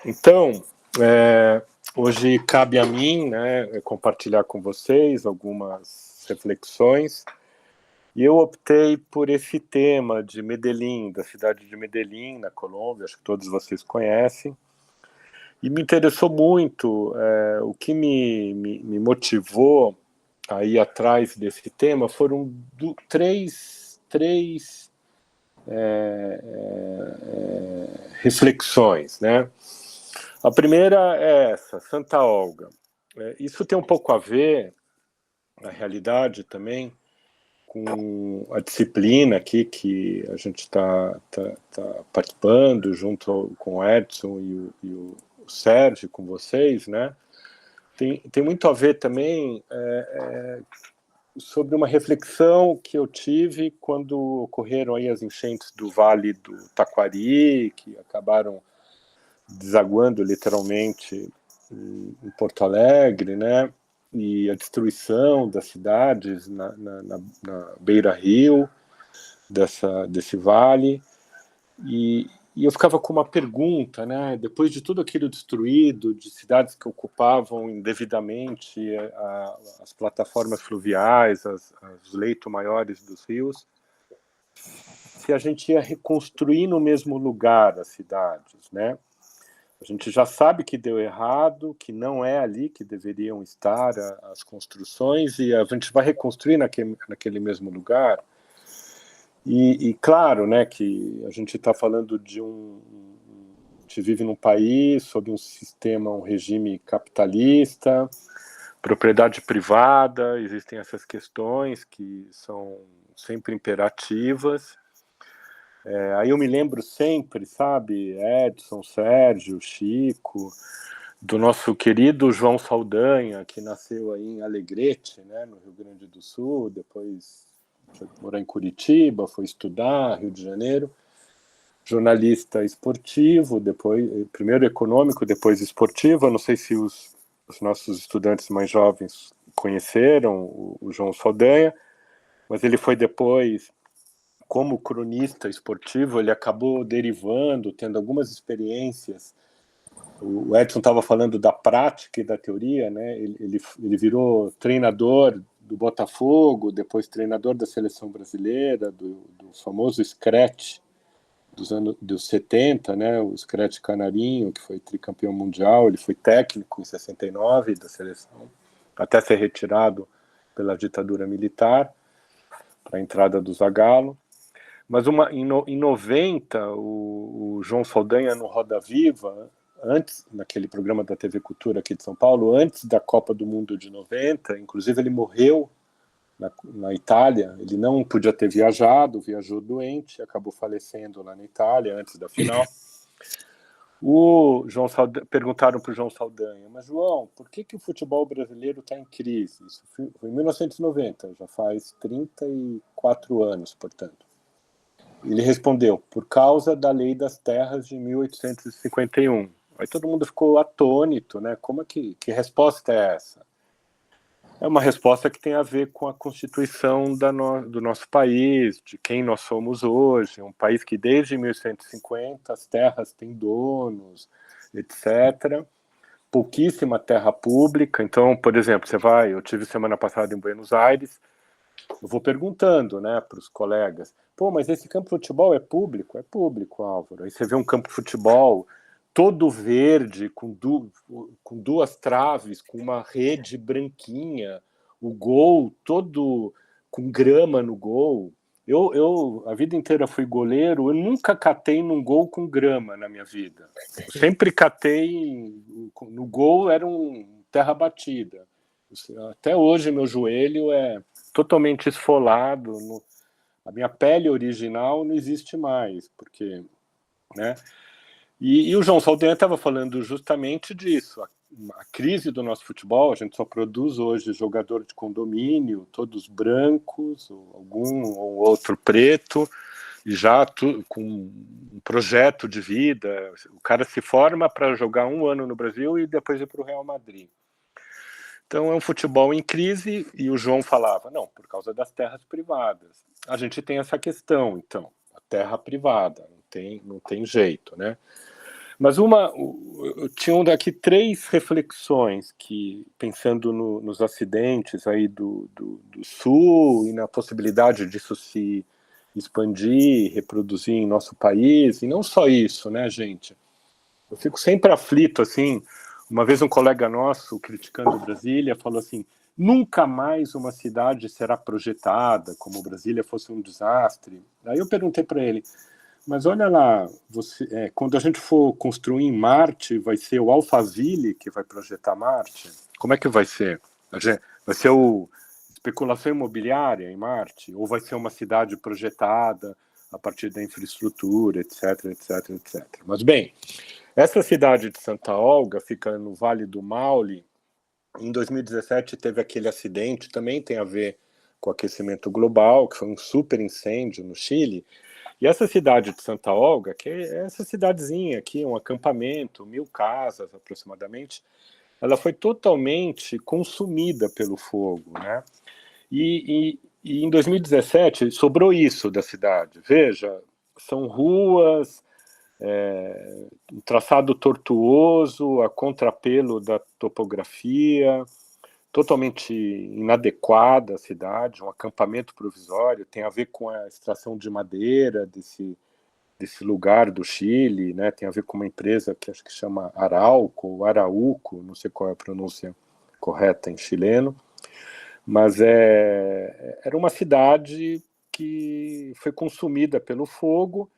Então, hoje cabe a mim, né, compartilhar com vocês algumas reflexões, e eu optei por esse tema de Medellín, da cidade de Medellín, na Colômbia, acho que todos vocês conhecem, e me interessou muito, o que me motivou a ir atrás desse tema foram três reflexões, né? A primeira é essa, Santa Olga. Isso tem um pouco a ver, na realidade também, com a disciplina aqui que a gente está participando junto com o Edson e o Sérgio, com vocês, né? Tem muito a ver também sobre uma reflexão que eu tive quando ocorreram aí as enchentes do Vale do Taquari, que acabaram desaguando literalmente em Porto Alegre, né? E a destruição das cidades na beira-rio desse vale. E eu ficava com uma pergunta, né? Depois de tudo aquilo destruído, de cidades que ocupavam indevidamente as plataformas fluviais, os leitos maiores dos rios, se a gente ia reconstruir no mesmo lugar as cidades, né? A gente já sabe que deu errado, que não é ali que deveriam estar as construções, e a gente vai reconstruir naquele mesmo lugar. E claro, né, que a gente está falando de a gente vive num país sob um sistema, um regime capitalista, propriedade privada, existem essas questões que são sempre imperativas. Aí eu me lembro sempre, sabe, Edson, Sérgio, Chico, do nosso querido João Saldanha, que nasceu aí em Alegrete, né, no Rio Grande do Sul, depois foi morar em Curitiba, foi estudar, Rio de Janeiro, jornalista esportivo, depois primeiro econômico, depois esportivo. Eu não sei se os nossos estudantes mais jovens conheceram o João Saldanha, mas ele foi depois, como cronista esportivo, ele acabou derivando, tendo algumas experiências. O Edson estava falando da prática e da teoria, né? Ele virou treinador do Botafogo, depois treinador da seleção brasileira, do famoso Scratch dos 70, né? O Scratch Canarinho, que foi tricampeão mundial. Ele foi técnico em 69 da seleção, até ser retirado pela ditadura militar para a entrada do Zagallo. Mas em 90, o João Saldanha no Roda Viva, antes, naquele programa da TV Cultura aqui de São Paulo, antes da Copa do Mundo de 90, inclusive ele morreu na Itália, ele não podia ter viajado, viajou doente, acabou falecendo lá na Itália antes da final. Perguntaram para o João Saldanha, mas João, por que o futebol brasileiro está em crise? Isso foi em 1990, já faz 34 anos, portanto. Ele respondeu, por causa da Lei das Terras de 1851. Aí todo mundo ficou atônito, né? Como é que resposta é essa? É uma resposta que tem a ver com a constituição do nosso país, de quem nós somos hoje, um país que desde 1150 as terras têm donos, etc. Pouquíssima terra pública. Então, por exemplo, eu tive semana passada em Buenos Aires, eu vou perguntando, né, para os colegas, pô, mas esse campo de futebol é público? É público, Álvaro. Aí você vê um campo de futebol todo verde, com duas traves, com uma rede branquinha, o gol todo com grama no gol. Eu a vida inteira fui goleiro, eu nunca catei num gol com grama na minha vida. Eu sempre catei no gol, era terra batida. Até hoje meu joelho é totalmente esfolado, a minha pele original não existe mais, porque, né? E o João Saldanha estava falando justamente disso, a crise do nosso futebol. A gente só produz hoje jogador de condomínio, todos brancos, algum ou outro preto, e já com um projeto de vida. O cara se forma para jogar um ano no Brasil e depois ir para o Real Madrid. Então é um futebol em crise, e o João falava, não, por causa das terras privadas. A gente tem essa questão, então, a terra privada, não tem jeito, né? Mas eu tinha daqui 3 reflexões que, pensando nos acidentes aí do Sul e na possibilidade disso se expandir, reproduzir em nosso país, e não só isso, né, gente? Eu fico sempre aflito, assim, uma vez um colega nosso, criticando Brasília, falou assim, nunca mais uma cidade será projetada como Brasília fosse um desastre. Aí eu perguntei para ele, mas olha lá, quando a gente for construir em Marte, vai ser o Alphaville que vai projetar Marte? Como é que vai ser? Vai ser especulação imobiliária em Marte? Ou vai ser uma cidade projetada a partir da infraestrutura, etc, etc, etc. Mas, bem, essa cidade de Santa Olga fica no Vale do Maule. Em 2017 teve aquele acidente, também tem a ver com o aquecimento global, que foi um super incêndio no Chile. E essa cidade de Santa Olga, que é essa cidadezinha aqui, um acampamento, 1000 casas aproximadamente, ela foi totalmente consumida pelo fogo, né? E em 2017 sobrou isso da cidade. Veja, são ruas, um traçado tortuoso, a contrapelo da topografia, totalmente inadequada a cidade, um acampamento provisório, tem a ver com a extração de madeira desse lugar do Chile, né? Tem a ver com uma empresa que acho que chama Arauco, ou Arauco, não sei qual é a pronúncia correta em chileno, mas era uma cidade que foi consumida pelo fogo.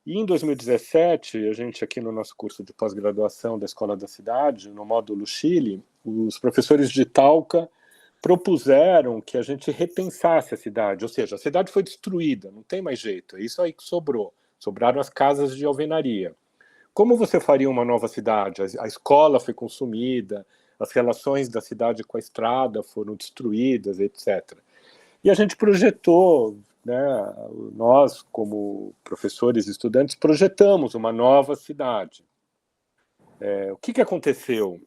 E em 2017, a gente aqui no nosso curso de pós-graduação da Escola da Cidade, no módulo Chile, os professores de Talca propuseram que a gente repensasse a cidade, ou seja, a cidade foi destruída, não tem mais jeito, é isso aí que sobrou, sobraram as casas de alvenaria. Como você faria uma nova cidade? A escola foi consumida, as relações da cidade com a estrada foram destruídas, etc. E a gente projetou, né, nós, como professores e estudantes, projetamos uma nova cidade. O que aconteceu?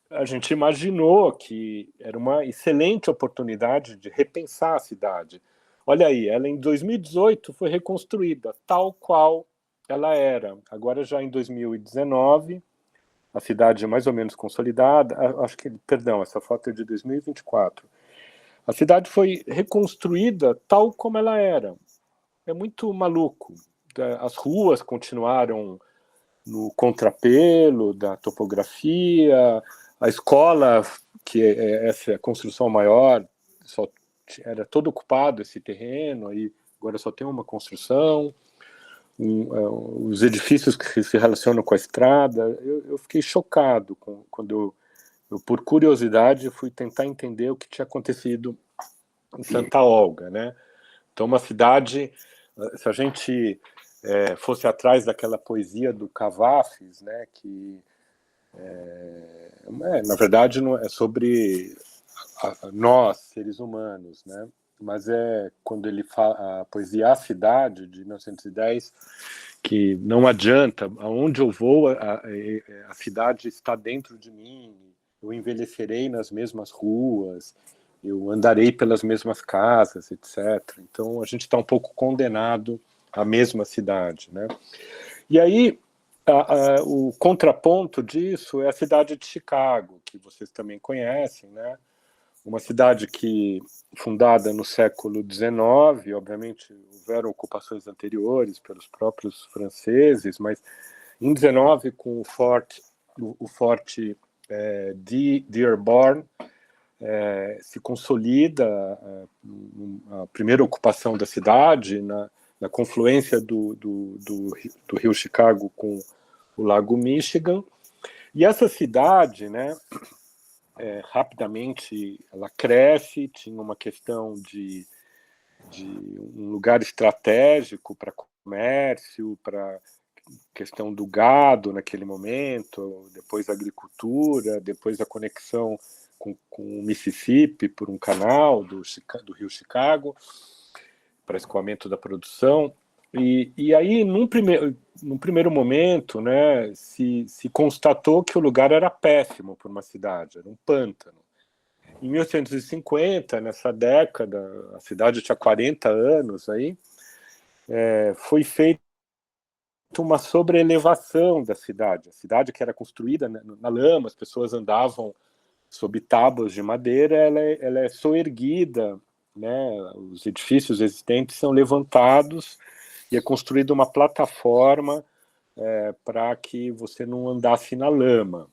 A gente imaginou que era uma excelente oportunidade de repensar a cidade. Olha aí, ela em 2018 foi reconstruída, tal qual ela era. Agora já em 2019, a cidade é mais ou menos consolidada, acho que, perdão, essa foto é de 2024. A cidade foi reconstruída tal como ela era. É muito maluco. As ruas continuaram no contrapelo da topografia, a escola, que é essa construção maior, só era todo ocupado esse terreno, aí agora só tem uma construção, os edifícios que se relacionam com a estrada. Eu fiquei chocado quando eu, por curiosidade, fui tentar entender o que tinha acontecido em Santa Olga, né? Então, uma cidade, se a gente fosse atrás daquela poesia do Cavafis, né, que na verdade não é sobre nós, seres humanos, né? Mas é quando ele fala a poesia A Cidade, de 1910, que não adianta, aonde eu vou, a cidade está dentro de mim, eu envelhecerei nas mesmas ruas, eu andarei pelas mesmas casas, etc. Então a gente está um pouco condenado à mesma cidade, né? E aí o contraponto disso é a cidade de Chicago, que vocês também conhecem, né? Uma cidade que fundada no século XIX, obviamente houveram ocupações anteriores pelos próprios franceses, mas em 19 com o forte Dearborn, se consolida a primeira ocupação da cidade na confluência do rio Chicago com o Lago Michigan. E essa cidade, né, rapidamente ela cresce, tinha uma questão de um lugar estratégico para comércio, para questão do gado naquele momento, depois a agricultura, depois a conexão com o Mississippi por um canal do rio Chicago, para escoamento da produção. E aí, num primeiro momento, né, se constatou que o lugar era péssimo para uma cidade, era um pântano. Em 1850, nessa década, a cidade tinha 40 anos, aí, foi feito uma sobreelevação da cidade. A cidade que era construída na lama, as pessoas andavam sob tábuas de madeira, ela é soerguida, né? Os edifícios existentes são levantados e é construída uma plataforma para que você não andasse na lama.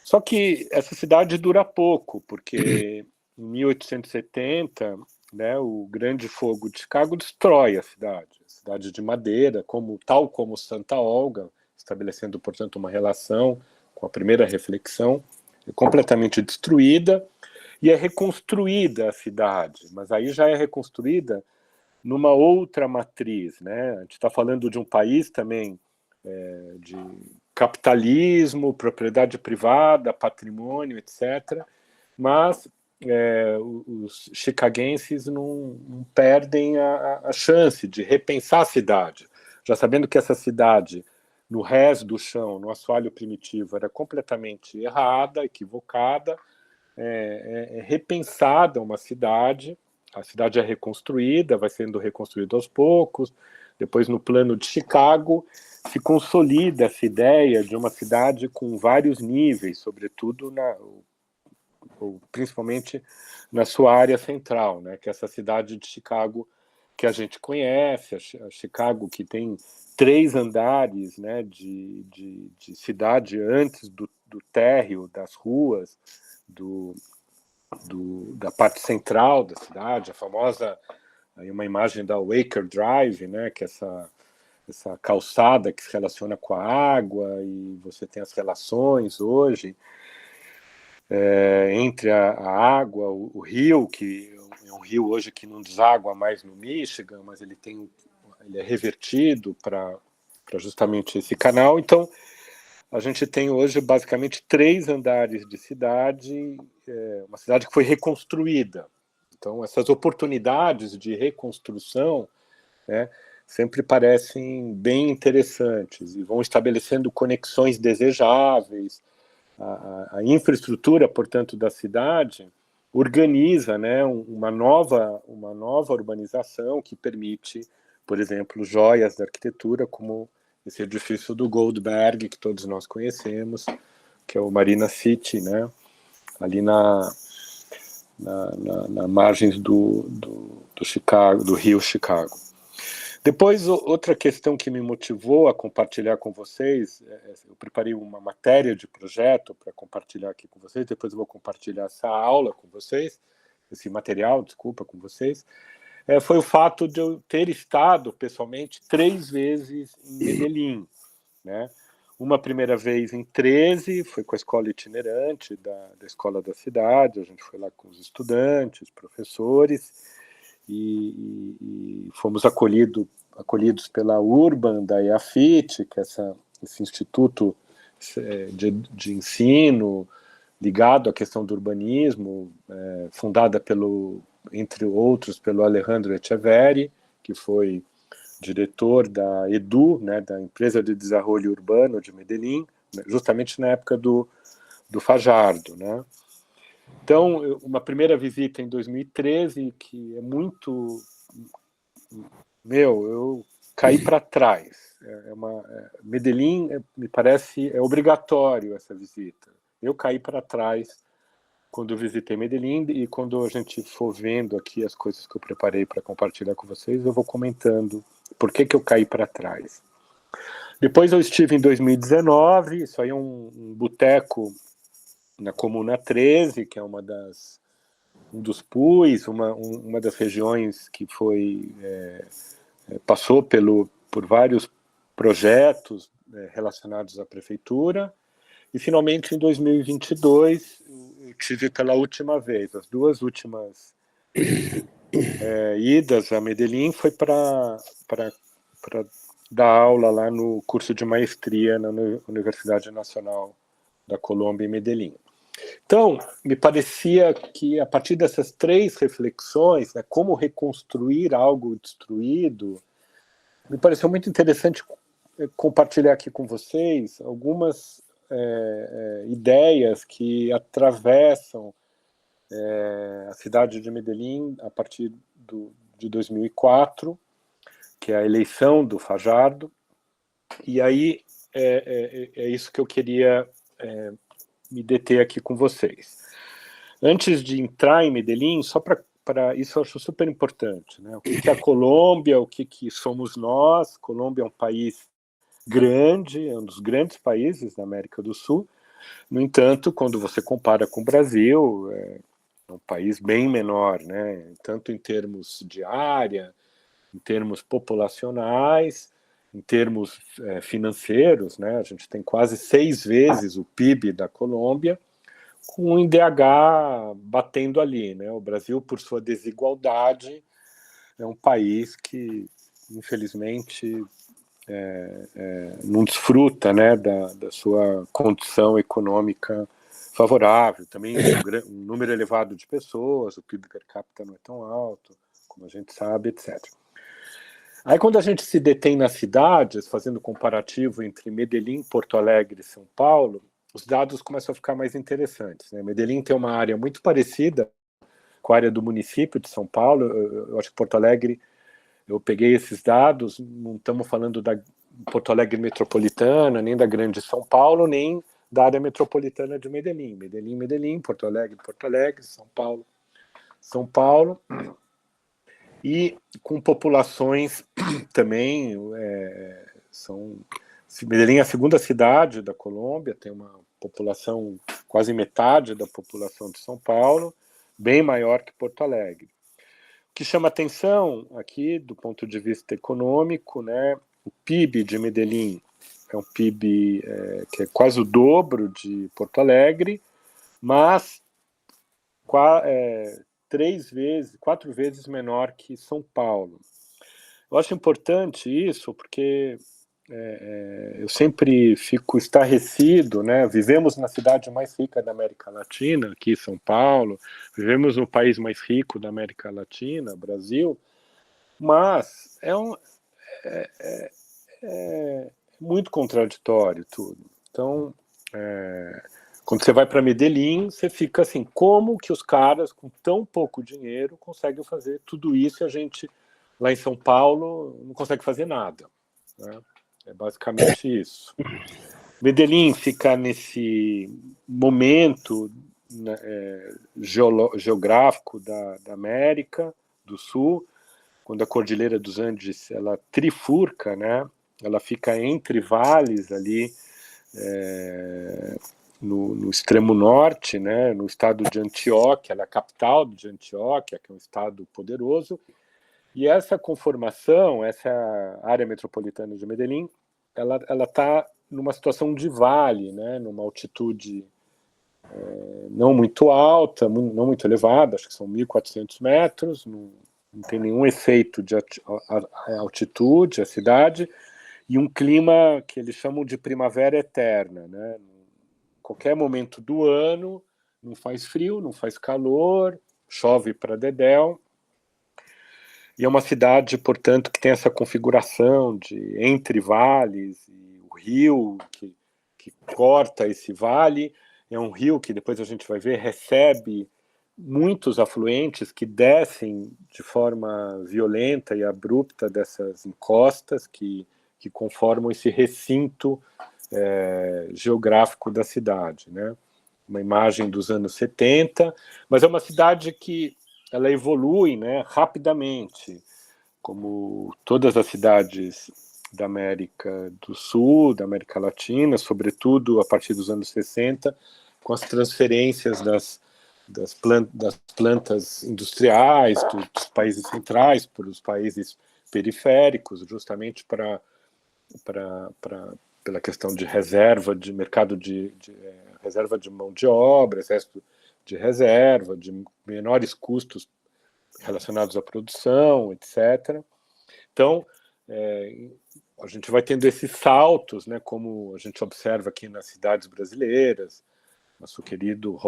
Só que essa cidade dura pouco, porque em 1870, né, o Grande Fogo de Chicago destrói a cidade de madeira, tal como Santa Olga, estabelecendo, portanto, uma relação com a primeira reflexão, é completamente destruída, e é reconstruída a cidade, mas aí já é reconstruída numa outra matriz, né? A gente está falando de um país também de capitalismo, propriedade privada, patrimônio, etc. Mas os chicaguenses não perdem a chance de repensar a cidade, já sabendo que essa cidade, no rés do chão, no assoalho primitivo, era completamente errada, equivocada, repensada uma cidade, a cidade é reconstruída, vai sendo reconstruída aos poucos, depois no plano de Chicago se consolida essa ideia de uma cidade com vários níveis, sobretudo ou principalmente na sua área central, né, que é essa cidade de Chicago que a gente conhece, a Chicago que tem 3 andares, né, de cidade antes do térreo das ruas, da parte central da cidade, a famosa, aí uma imagem da Waker Drive, né, que é essa calçada que se relaciona com a água, e você tem as relações hoje entre a água, o rio, que é um rio hoje que não deságua mais no Michigan, mas ele é revertido para justamente esse canal. Então, a gente tem hoje basicamente 3 andares de cidade, uma cidade que foi reconstruída. Então, essas oportunidades de reconstrução, né, sempre parecem bem interessantes e vão estabelecendo conexões desejáveis. A infraestrutura, portanto, da cidade organiza, né, uma nova urbanização que permite, por exemplo, joias da arquitetura, como esse edifício do Goldberg, que todos nós conhecemos, que é o Marina City, né, ali na margens do Chicago, do rio Chicago. Depois, outra questão que me motivou a compartilhar com vocês, eu preparei uma matéria de projeto para compartilhar aqui com vocês, depois eu vou compartilhar essa aula com vocês, esse material, desculpa, com vocês, foi o fato de eu ter estado pessoalmente 3 vezes em Medellín, né? Uma primeira vez em 13, foi com a escola itinerante da escola da cidade, a gente foi lá com os estudantes, professores, e fomos acolhidos pela Urban, da EAFIT, que é esse instituto de ensino ligado à questão do urbanismo, fundada entre outros, pelo Alejandro Echeverri, que foi diretor da EDU, né, da Empresa de Desenvolvimento Urbano de Medellín, justamente na época do Fajardo, né? Então, uma primeira visita em 2013, que é muito... eu caí para trás. Medellín, me parece, é obrigatório essa visita. Eu caí para trás quando eu visitei Medellín, e quando a gente for vendo aqui as coisas que eu preparei para compartilhar com vocês, eu vou comentando por que eu caí para trás. Depois eu estive em 2019, isso aí é um boteco na Comuna 13, que é um dos PUIs, uma das regiões que passou por vários projetos relacionados à prefeitura, e finalmente em 2022 eu tive pela última vez, as 2 últimas idas a Medellín foi para dar aula lá no curso de maestria na Universidade Nacional da Colômbia em Medellín. Então, me parecia que a partir dessas 3 reflexões, né, como reconstruir algo destruído, me pareceu muito interessante compartilhar aqui com vocês algumas ideias que atravessam a cidade de Medellín a partir de 2004, que é a eleição do Fajardo, E aí é isso que eu queria me deter aqui com vocês. Antes de entrar em Medellín, só para isso eu acho super importante, né? O que é a Colômbia, o que somos nós. Colômbia é um país grande, é um dos grandes países da América do Sul. No entanto, quando você compara com o Brasil, é um país bem menor, né? Tanto em termos de área, em termos populacionais, em termos financeiros, né? A gente tem quase 6 vezes o PIB da Colômbia, com o IDH batendo ali, né? O Brasil, por sua desigualdade, é um país que, infelizmente, não desfruta, né, da sua condição econômica favorável. Também um número elevado de pessoas, o PIB per capita não é tão alto, como a gente sabe, etc. Aí, quando a gente se detém nas cidades, fazendo comparativo entre Medellín, Porto Alegre e São Paulo, os dados começam a ficar mais interessantes, né? Medellín tem uma área muito parecida com a área do município de São Paulo. Eu acho que Porto Alegre, eu peguei esses dados, não estamos falando da Porto Alegre metropolitana, nem da grande São Paulo, nem da área metropolitana de Medellín. Medellín, Porto Alegre, São Paulo, São Paulo. E com populações também, Medellín é a segunda cidade da Colômbia, tem uma população, quase metade da população de São Paulo, bem maior que Porto Alegre. O que chama atenção aqui, do ponto de vista econômico, né, o PIB de Medellín é um PIB que é quase o dobro de Porto Alegre, mas 4 vezes menor que São Paulo. Eu acho importante isso porque eu sempre fico estarrecido, né? Vivemos na cidade mais rica da América Latina, aqui São Paulo, vivemos no país mais rico da América Latina, Brasil, mas é muito contraditório tudo. Então, quando você vai para Medellín, você fica assim, como que os caras com tão pouco dinheiro conseguem fazer tudo isso e a gente, lá em São Paulo, não consegue fazer nada, né? É basicamente isso. Medellín fica nesse momento, né, geográfico da América do Sul, quando a Cordilheira dos Andes ela trifurca, né? Ela fica entre vales ali, no extremo norte, né, no estado de Antioquia, ela é a capital de Antioquia, que é um estado poderoso, e essa conformação, essa área metropolitana de Medellín, ela está numa situação de vale, né, numa altitude não muito alta, não muito elevada, acho que são 1.400 metros, não tem nenhum efeito de altitude, a cidade, e um clima que eles chamam de primavera eterna, né? Qualquer momento do ano, não faz frio, não faz calor, chove para dedéu. E é uma cidade, portanto, que tem essa configuração de entre vales e o rio que corta esse vale. É um rio que depois a gente vai ver recebe muitos afluentes que descem de forma violenta e abrupta dessas encostas que conformam esse recinto geográfico da cidade, né? Uma imagem dos anos 70, mas é uma cidade que ela evolui, né, rapidamente, como todas as cidades da América do Sul, da América Latina, sobretudo a partir dos anos 60, com as transferências das plantas industriais dos países centrais para os países periféricos, justamente pela questão de reserva, de mercado reserva de mão de obra, exército de reserva, de menores custos relacionados à produção, etc. Então, a gente vai tendo esses saltos, né, como a gente observa aqui nas cidades brasileiras. Nosso querido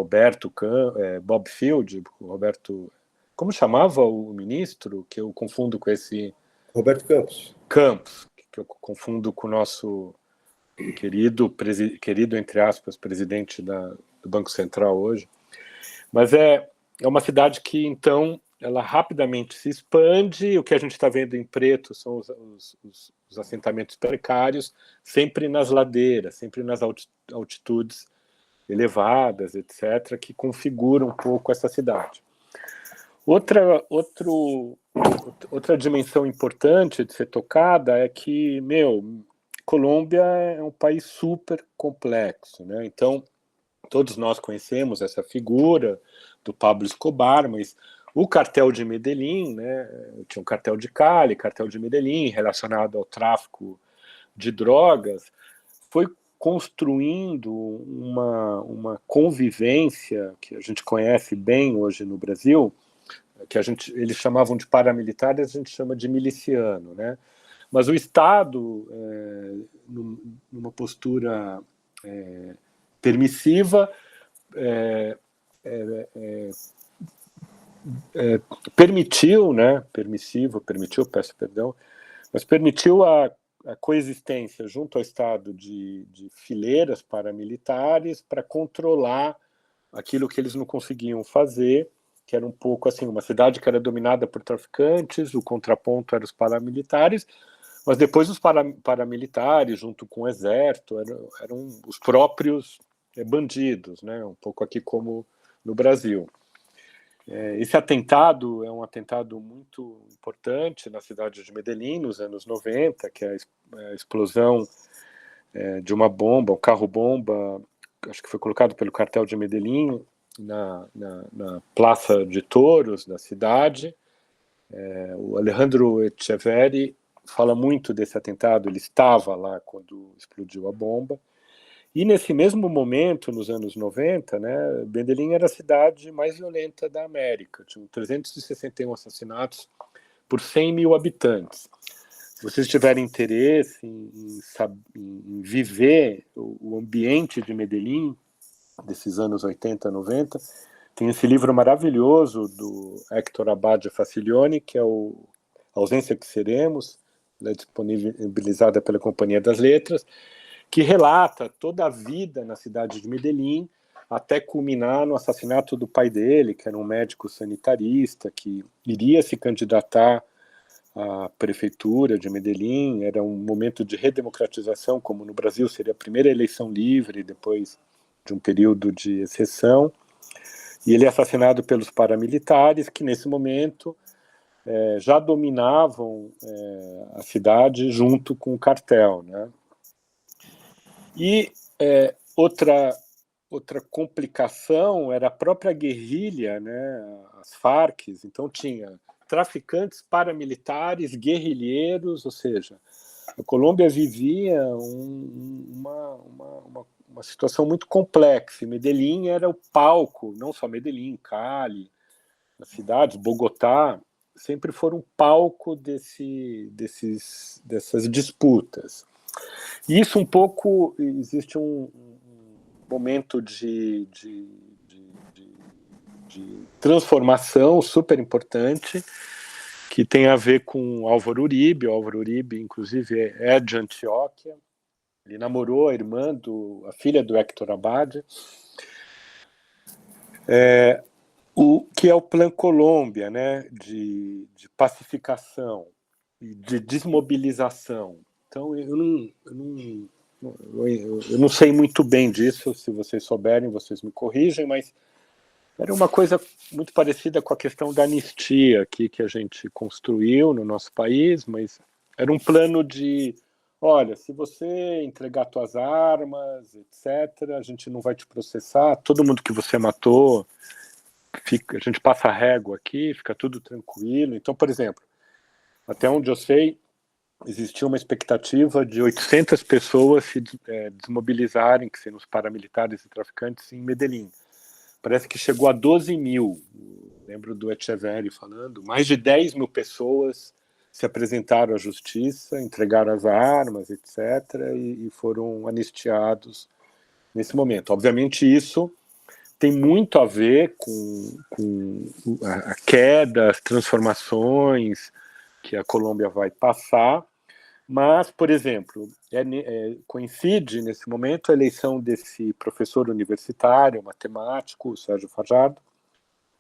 Bob Field, Roberto, como chamava o ministro, que eu confundo com esse... Roberto Campos. Campos, que eu confundo com o nosso querido, entre aspas, presidente do Banco Central hoje. Mas é uma cidade que, então, ela rapidamente se expande. O que a gente está vendo em preto são os assentamentos precários, sempre nas ladeiras, sempre nas altitudes elevadas, etc., que configuram um pouco essa cidade. Outra dimensão importante de ser tocada é que, Colômbia é um país super complexo, né? Então, todos nós conhecemos essa figura do Pablo Escobar, mas o cartel de Medellín, né? Tinha um cartel de Cali, cartel de Medellín, relacionado ao tráfico de drogas, foi construindo uma convivência que a gente conhece bem hoje no Brasil, que eles chamavam de paramilitares, a gente chama de miliciano, né? Mas o Estado, numa postura permissiva, permitiu, né? Peço perdão, mas permitiu a coexistência junto ao Estado de fileiras paramilitares para controlar aquilo que eles não conseguiam fazer, que era um pouco assim, uma cidade que era dominada por traficantes, o contraponto eram os paramilitares, mas depois os paramilitares, junto com o exército, eram os próprios bandidos, né? Um pouco aqui como no Brasil. Esse atentado é um atentado muito importante na cidade de Medellín, nos anos 90, que é a explosão de uma bomba, um carro-bomba, acho que foi colocado pelo cartel de Medellín, na Praça de Touros da cidade. O Alejandro Echeverri fala muito desse atentado, ele estava lá quando explodiu a bomba. E nesse mesmo momento, nos anos 90, né, Medellín era a cidade mais violenta da América. Tinham 361 assassinatos por 100 mil habitantes. Se vocês tiverem interesse em viver o ambiente de Medellín, desses anos 80, 90, tem esse livro maravilhoso do Héctor Abad Facilioni, que é o Ausência que Seremos, ela é disponibilizada pela Companhia das Letras, que relata toda a vida na cidade de Medellín, até culminar no assassinato do pai dele, que era um médico sanitarista, que iria se candidatar à prefeitura de Medellín. Era um momento de redemocratização, como no Brasil seria a primeira eleição livre, depois de um período de exceção. E ele é assassinado pelos paramilitares, que nesse momento já dominavam a cidade junto com o cartel, né? E outra complicação era a própria guerrilha, né, as Farc. Então tinha traficantes, paramilitares, guerrilheiros, ou seja, a Colômbia vivia uma situação muito complexa. E Medellín era o palco, não só Medellín, Cali, as cidades, Bogotá, sempre foram palco dessas disputas. E isso um pouco, existe um momento de transformação super importante, que tem a ver com Álvaro Uribe. O Álvaro Uribe, inclusive, é de Antioquia. Ele namorou a filha do Héctor Abad, que é o Plan Colômbia, né, de pacificação e de desmobilização. Então, eu não sei muito bem disso. Se vocês souberem, vocês me corrigem, mas era uma coisa muito parecida com a questão da anistia aqui que a gente construiu no nosso país, mas era um plano de, olha, se você entregar suas armas, etc., a gente não vai te processar, todo mundo que você matou, a gente passa a régua aqui, fica tudo tranquilo. Então, por exemplo, até onde eu sei, existia uma expectativa de 800 pessoas se desmobilizarem, que seriam os paramilitares e traficantes, em Medellín. Parece que chegou a 12 mil. Lembro do Echeverri falando. Mais de 10 mil pessoas se apresentaram à justiça, entregaram as armas, etc., e foram anistiados nesse momento. Obviamente, isso tem muito a ver com a queda, as transformações que a Colômbia vai passar. Mas, por exemplo, coincide nesse momento a eleição desse professor universitário, matemático, Sérgio Fajardo,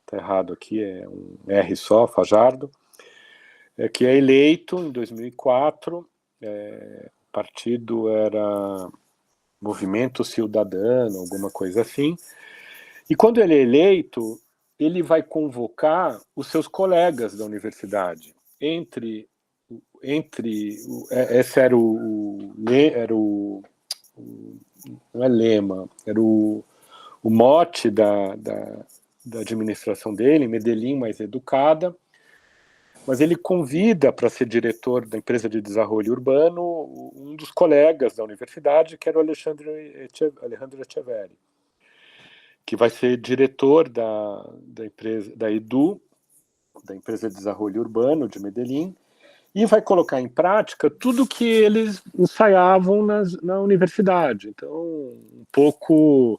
está errado aqui, é um R só, Fajardo, que é eleito em 2004 o partido era Movimento Ciudadano, alguma coisa assim, e quando ele é eleito, ele vai convocar os seus colegas da universidade. Esse era não é lema, era o mote da administração dele, Medellín mais educada, mas ele convida para ser diretor da empresa de desenvolvimento urbano um dos colegas da universidade, que era o Alejandro Echeverri, que vai ser diretor da empresa, da EDU, da empresa de desenvolvimento urbano de Medellín, e vai colocar em prática tudo que eles ensaiavam na universidade. Então, um pouco,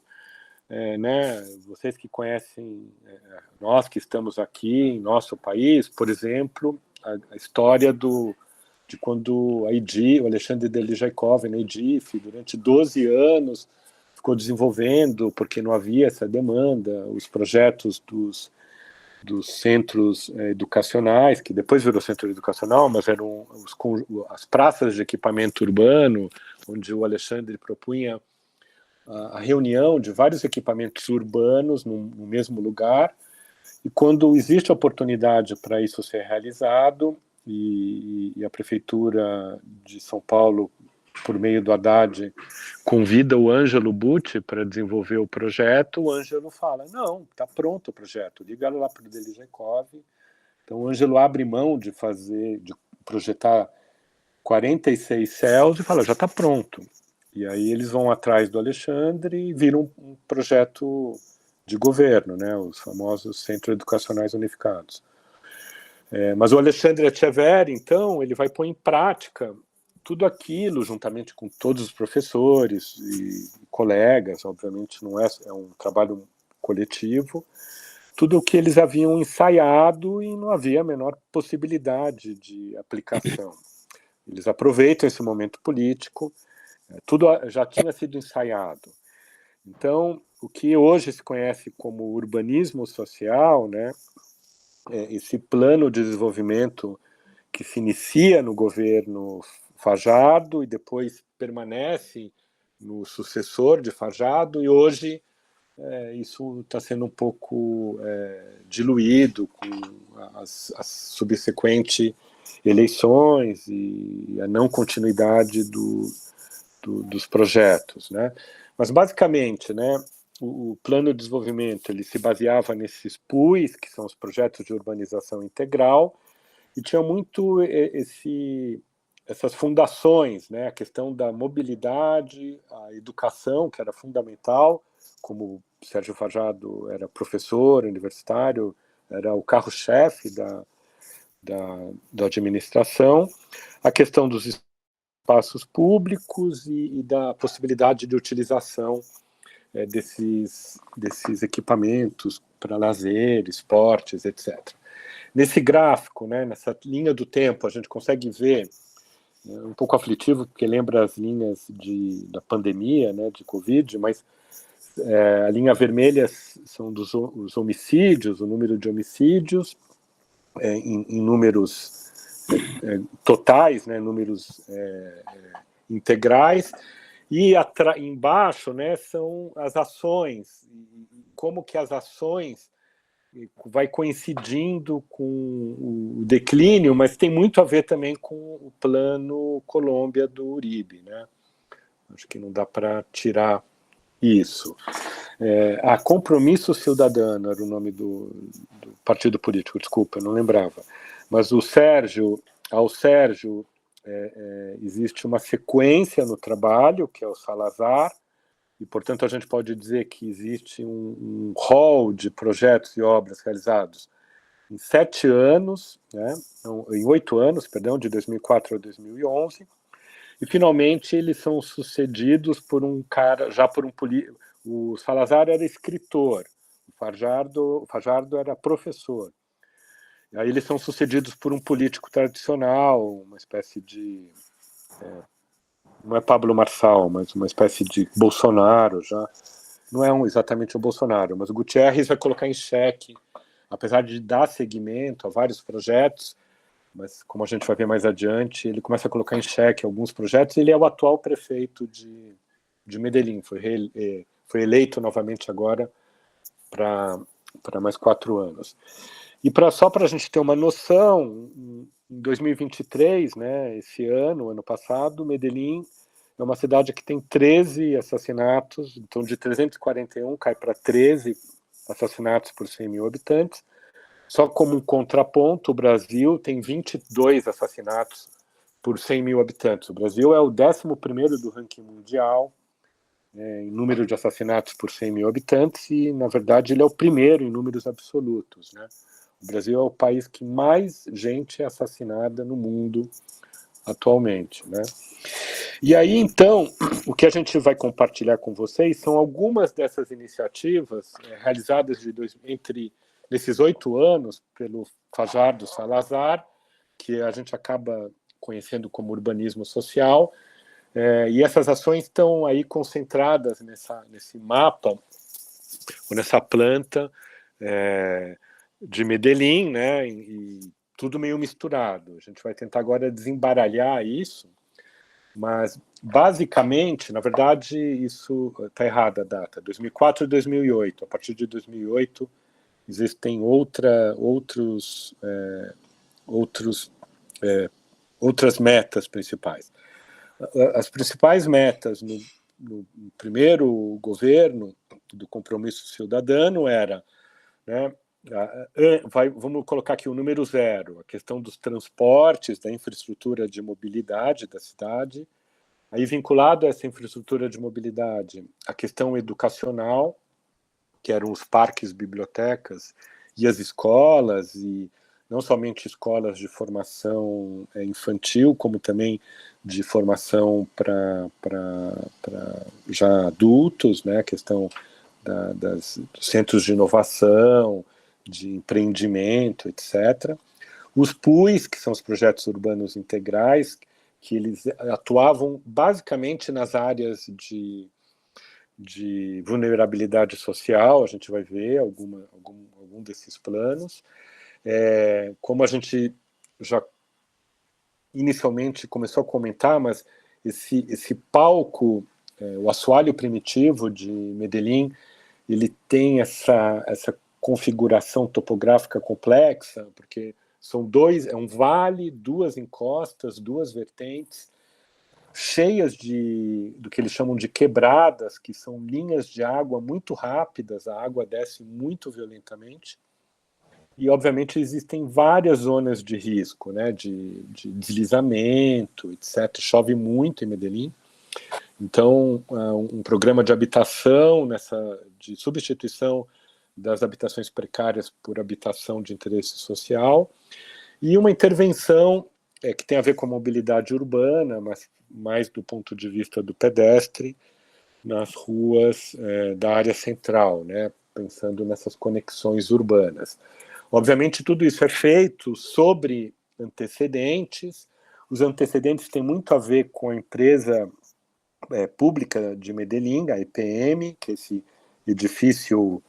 né, vocês que conhecem, nós que estamos aqui em nosso país, por exemplo, a história de quando a IDIF, o Alexandre Delijaikov, na IDIF, durante 12 anos, ficou desenvolvendo, porque não havia essa demanda, os projetos dos centros educacionais, que depois virou centro educacional, mas eram as praças de equipamento urbano, onde o Alexandre propunha a reunião de vários equipamentos urbanos no mesmo lugar, e quando existe a oportunidade para isso ser realizado, e a Prefeitura de São Paulo, por meio do Haddad, convida o Ângelo Butti para desenvolver o projeto, o Ângelo fala, não, está pronto o projeto, liga lá para o Delijaikov. Então o Ângelo abre mão de projetar 46 céus e fala, já está pronto. E aí eles vão atrás do Alexandre e viram um projeto de governo, né, os famosos Centros Educacionais Unificados. Mas o Alexandre Echeverri, então, ele vai pôr em prática tudo aquilo, juntamente com todos os professores e colegas, obviamente não é um trabalho coletivo, tudo o que eles haviam ensaiado e não havia a menor possibilidade de aplicação. Eles aproveitam esse momento político, tudo já tinha sido ensaiado. Então, o que hoje se conhece como urbanismo social, né, esse plano de desenvolvimento que se inicia no governo Fajardo e depois permanece no sucessor de Fajardo, e hoje isso está sendo um pouco diluído com as subsequentes eleições e a não continuidade dos projetos, né? Mas basicamente, né, o plano de desenvolvimento ele se baseava nesses PUIs, que são os projetos de urbanização integral, e tinha muito essas fundações, né, a questão da mobilidade, a educação, que era fundamental, como o Sérgio Fajardo era professor universitário, era o carro-chefe da administração, a questão dos espaços públicos e da possibilidade de utilização desses equipamentos para lazer, esportes, etc. Nesse gráfico, né, nessa linha do tempo, a gente consegue ver, um pouco aflitivo, porque lembra as linhas da pandemia, né, de Covid, mas a linha vermelha são os homicídios, o número de homicídios, em números totais, né, números integrais, e embaixo, né, são as ações, como que as ações vai coincidindo com o declínio, mas tem muito a ver também com o plano Colômbia do Uribe, né? Acho que não dá para tirar isso. A Compromisso Cidadano era o nome do partido político, desculpa, eu não lembrava. Mas ao Sérgio, existe uma sequência no trabalho, que é o Salazar, e, portanto, a gente pode dizer que existe um rol de projetos e obras realizados em 7 anos, né, em 8 anos, perdão, de 2004 a 2011, e, finalmente, eles são sucedidos por um cara, o Salazar era escritor, o Fajardo era professor. E aí eles são sucedidos por um político tradicional, uma espécie de... não é Pablo Marçal, mas uma espécie de Bolsonaro já. Não é exatamente o Bolsonaro, mas o Gutierrez vai colocar em xeque, apesar de dar seguimento a vários projetos, mas como a gente vai ver mais adiante, ele começa a colocar em xeque alguns projetos. Ele é o atual prefeito de Medellín, foi eleito novamente agora para mais 4 anos. E só para a gente ter uma noção, em 2023, né, esse ano passado, Medellín é uma cidade que tem 13 assassinatos, então de 341 cai para 13 assassinatos por 100 mil habitantes. Só como um contraponto, o Brasil tem 22 assassinatos por 100 mil habitantes. O Brasil é o 11º do ranking mundial em número de assassinatos por 100 mil habitantes e, na verdade, ele é o primeiro em números absolutos, né? O Brasil é o país que mais gente é assassinada no mundo atualmente, né? E aí, então, o que a gente vai compartilhar com vocês são algumas dessas iniciativas realizadas nesses 8 anos pelo Fajardo Salazar, que a gente acaba conhecendo como urbanismo social, e essas ações estão aí concentradas nesse mapa, ou nessa planta de Medellín, né, e tudo meio misturado. A gente vai tentar agora desembaralhar isso, mas basicamente, na verdade, isso está errada a data, 2004 e 2008. A partir de 2008 existem outras metas principais. As principais metas no primeiro governo do Compromisso Cidadano era, né, vamos colocar aqui o número 0, a questão dos transportes, da infraestrutura de mobilidade da cidade. Aí, vinculado a essa infraestrutura de mobilidade, a questão educacional, que eram os parques, bibliotecas e as escolas, e não somente escolas de formação infantil, como também de formação para já adultos, né, a questão dos centros de inovação, de empreendimento, etc. Os PUIs, que são os projetos urbanos integrais, que eles atuavam basicamente nas áreas de vulnerabilidade social. A gente vai ver algum desses planos. Como a gente já inicialmente começou a comentar, mas esse palco, o assoalho primitivo de Medellín, ele tem essa configuração topográfica complexa, porque é um vale, 2 encostas, 2 vertentes, cheias do que eles chamam de quebradas, que são linhas de água muito rápidas, a água desce muito violentamente, e obviamente existem várias zonas de risco, né, de deslizamento, etc. Chove muito em Medellín, então um programa de habitação, de substituição das habitações precárias por habitação de interesse social, e uma intervenção que tem a ver com a mobilidade urbana, mas mais do ponto de vista do pedestre, nas ruas da área central, né, pensando nessas conexões urbanas. Obviamente, tudo isso é feito sobre antecedentes. Os antecedentes têm muito a ver com a empresa pública de Medellín, a EPM, que é esse edifício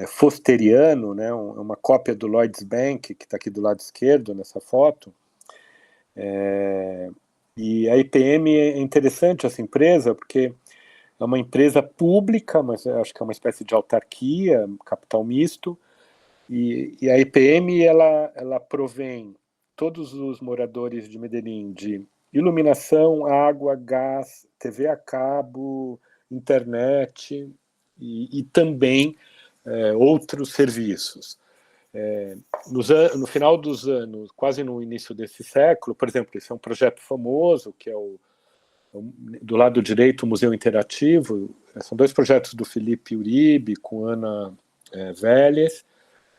fosteriano, né, uma cópia do Lloyds Bank, que está aqui do lado esquerdo nessa foto. E a EPM é interessante, essa empresa, porque é uma empresa pública, mas acho que é uma espécie de autarquia, capital misto, e a EPM ela provém todos os moradores de Medellín de iluminação, água, gás, TV a cabo, internet e também outros serviços. No final dos anos, quase no início desse século, por exemplo, esse é um projeto famoso, que é do lado direito, o Museu Interativo. São 2 projetos do Felipe Uribe com Ana Vélez.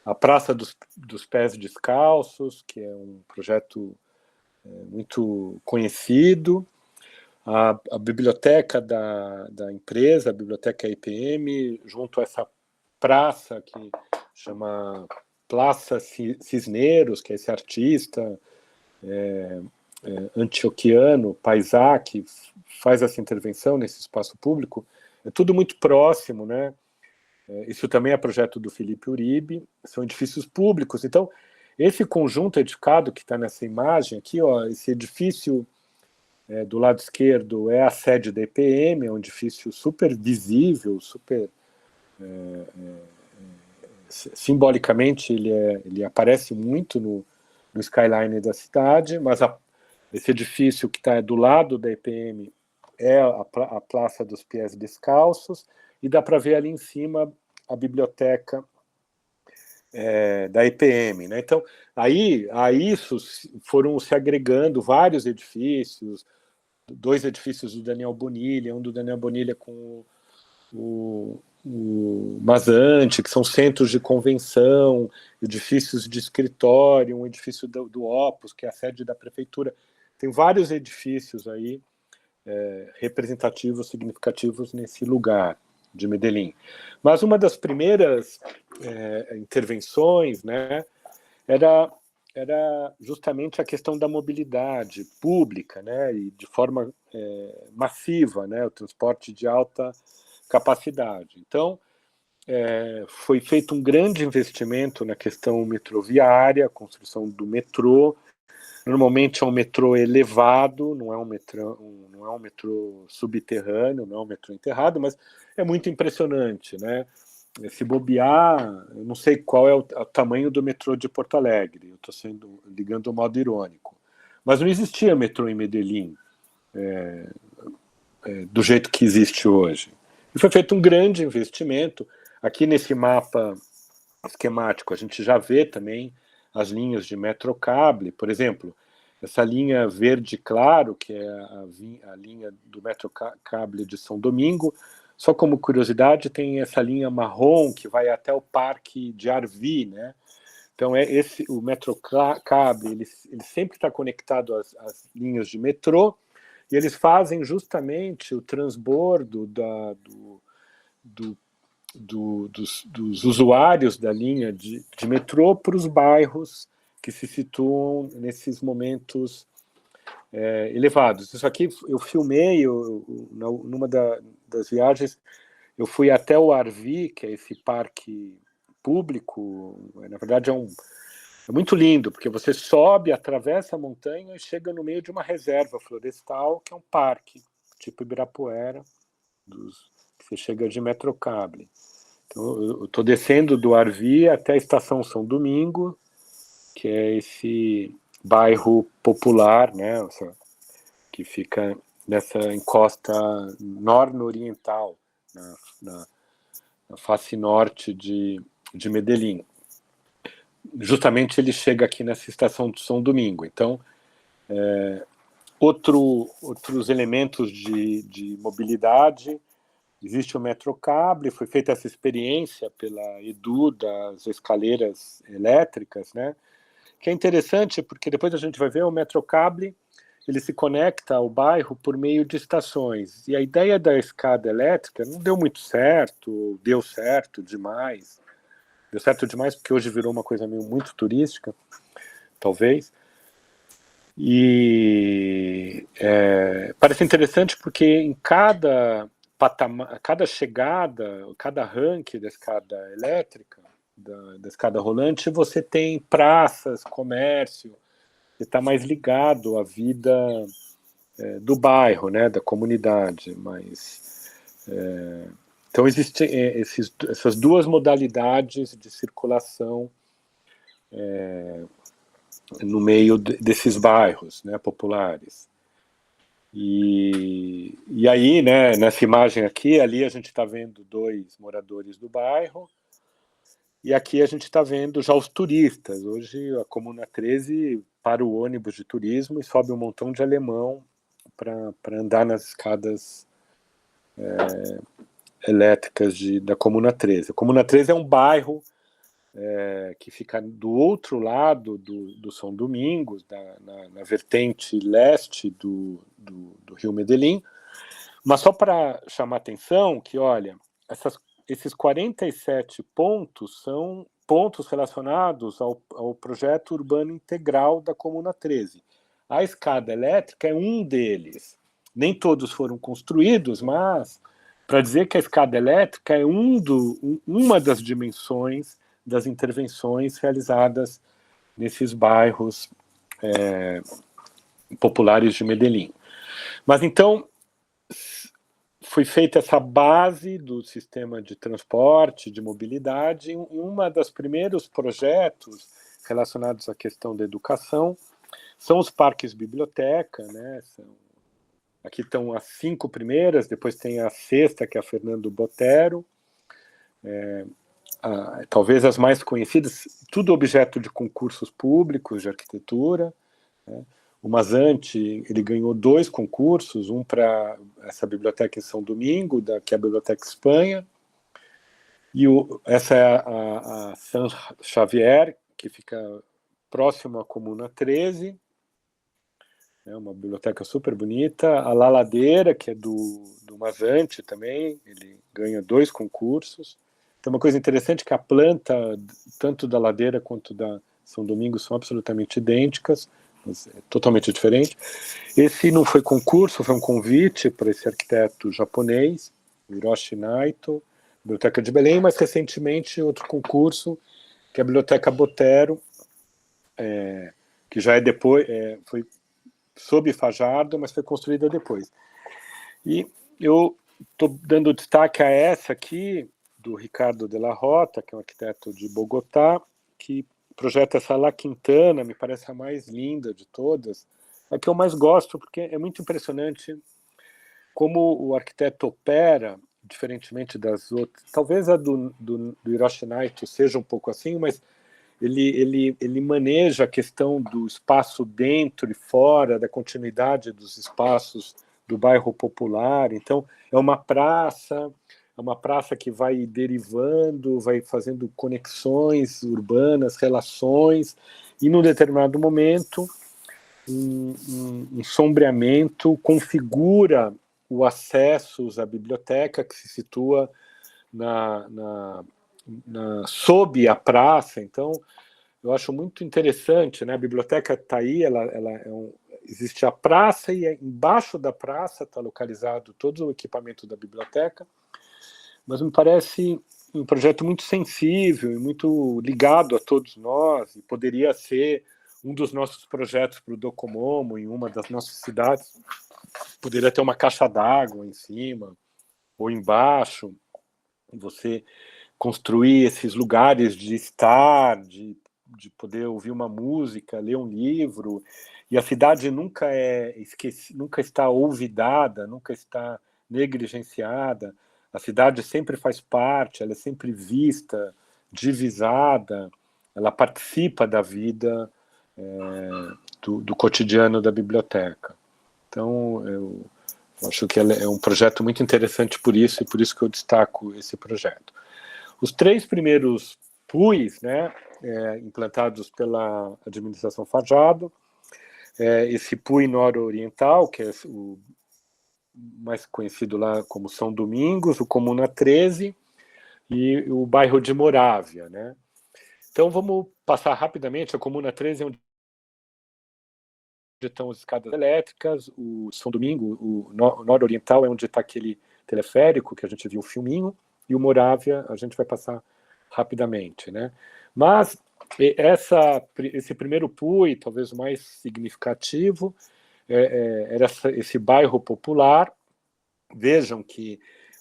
A Praça dos Pés Descalços, que é um projeto muito conhecido. A biblioteca da empresa, a biblioteca IPM, junto a essa praça que chama Praça Cisneros, que é esse artista antioquiano, Paisá, que faz essa intervenção nesse espaço público. É tudo muito próximo, né? Isso também é projeto do Felipe Uribe, são edifícios públicos. Então, Esse conjunto edificado que está nessa imagem aqui, ó, esse edifício do lado esquerdo é a sede da EPM, é um edifício super visível, super simbolicamente ele aparece muito no skyline da cidade, mas esse edifício que está do lado da EPM é a Praça dos Pés Descalços, e dá para ver ali em cima a biblioteca da EPM, né? Então, aí a isso foram se agregando vários edifícios, 2 edifícios do Daniel Bonilha, um do Daniel Bonilha com o Mazante, que são centros de convenção, edifícios de escritório, um edifício do Opus, que é a sede da prefeitura. Tem vários edifícios aí representativos, significativos nesse lugar de Medellín. Mas uma das primeiras intervenções, né, era justamente a questão da mobilidade pública, né, e de forma massiva, né, o transporte de alta capacidade. Então, foi feito um grande investimento na questão metroviária, a construção do metrô. Normalmente é um metrô elevado, não é um metrô subterrâneo, não é um metrô enterrado, mas é muito impressionante, né? Se bobear, eu não sei qual é o tamanho do metrô de Porto Alegre, eu estou ligando o modo irônico, mas não existia metrô em Medellín do jeito que existe hoje. E foi feito um grande investimento. Aqui nesse mapa esquemático a gente já vê também as linhas de Metrocable, por exemplo, essa linha verde claro, que é a linha do Metrocable de São Domingo. Só como curiosidade, tem essa linha marrom que vai até o Parque de Arvi, né? Então, o Metrocable, ele sempre está conectado às linhas de metrô, e eles fazem justamente o transbordo dos usuários da linha de metrô para os bairros que se situam nesses momentos elevados. Isso aqui eu filmei, numa das viagens, eu fui até o Arvi, que é esse parque público, na verdade é muito lindo, porque você sobe, atravessa a montanha e chega no meio de uma reserva florestal, que é um parque, tipo Ibirapuera, você chega de Metrocable. Então, eu estou descendo do Arvi até a estação São Domingo, que é esse bairro popular, né, que fica nessa encosta norte-oriental, na face norte de Medellín. Justamente ele chega aqui nessa estação de São Domingo. Então, outros elementos de mobilidade, existe o Metrocable, foi feita essa experiência pela Edu das escaleiras elétricas, né? Que é interessante porque depois a gente vai ver o Metrocable, ele se conecta ao bairro por meio de estações. E a ideia da escada elétrica não deu muito certo, deu certo demais. Deu certo demais porque hoje virou uma coisa meio muito turística, talvez. E parece interessante porque em cada patamar, cada chegada, cada ranking da escada elétrica, da escada rolante, você tem praças, comércio, você está mais ligado à vida do bairro, né, da comunidade. Então existem essas duas modalidades de circulação no meio desses bairros, né, populares. E aí, né, nessa imagem aqui, ali a gente está vendo 2 moradores do bairro, e aqui a gente está vendo já os turistas. Hoje a Comuna 13 para o ônibus de turismo e sobe um montão de alemão para andar nas escadas elétricas da Comuna 13. A Comuna 13 é um bairro que fica do outro lado do São Domingos, na vertente leste do Rio Medellín. Mas só para chamar a atenção que, olha, esses 47 pontos são pontos relacionados ao projeto urbano integral da Comuna 13. A escada elétrica é um deles. Nem todos foram construídos, mas para dizer que a escada elétrica é uma das dimensões das intervenções realizadas nesses bairros populares de Medellín. Mas então foi feita essa base do sistema de transporte, de mobilidade, e uma dos primeiros projetos relacionados à questão da educação são os parques biblioteca, né? Aqui estão as 5 primeiras, depois tem a 6ª, que é a Fernando Botero, talvez as mais conhecidas, tudo objeto de concursos públicos de arquitetura, né? O Mazzanti, ele ganhou 2 concursos, um para essa biblioteca em São Domingo, que é a Biblioteca Espanha, e essa é a San Xavier, que fica próximo à Comuna 13, é uma biblioteca super bonita. A La Ladeira, que é do Mazzanti também, ele ganha 2 concursos. Então, uma coisa interessante é que a planta, tanto da Ladeira quanto da São Domingos, são absolutamente idênticas, mas é totalmente diferente. Esse não foi concurso, foi um convite para esse arquiteto japonês, Hiroshi Naito, Biblioteca de Belém, mas recentemente outro concurso, que é a Biblioteca Botero, que já é depois, foi sob Fajardo, mas foi construída depois. E eu estou dando destaque a essa aqui, do Ricardo de la Rota, que é um arquiteto de Bogotá, que projeta essa La Quintana, me parece a mais linda de todas, a que eu mais gosto, porque é muito impressionante como o arquiteto opera, diferentemente das outras. Talvez a do Hiroshi Naito seja um pouco assim, mas ele maneja a questão do espaço dentro e fora, da continuidade dos espaços do bairro popular. Então, é uma praça que vai derivando, vai fazendo conexões urbanas, relações, e num determinado momento, um sombreamento configura o acesso à biblioteca, que se situa sob a praça. Então, eu acho muito interessante, né? A biblioteca está aí, existe a praça, e embaixo da praça está localizado todo o equipamento da biblioteca, mas me parece um projeto muito sensível e muito ligado a todos nós, e poderia ser um dos nossos projetos para o Docomomo, em uma das nossas cidades. Poderia ter uma caixa d'água em cima ou embaixo, você construir esses lugares de estar, de poder ouvir uma música, ler um livro, e a cidade nunca nunca está olvidada, nunca está negligenciada. A cidade sempre faz parte, ela é sempre vista, divisada, ela participa da vida do cotidiano da biblioteca. Então, eu acho que ela é um projeto muito interessante por isso, e por isso que eu destaco esse projeto. Os 3 primeiros PUIs, né, implantados pela administração Fajardo, esse PUI nororiental, que é o mais conhecido lá como São Domingos, o Comuna 13 e o bairro de Morávia, né? Então vamos passar rapidamente. A Comuna 13 é onde estão as escadas elétricas, o São Domingo, o nororiental, é onde está aquele teleférico que a gente viu um filminho, e o Morávia a gente vai passar rapidamente, né? Mas esse primeiro PUI, talvez o mais significativo, era esse bairro popular. Vejam que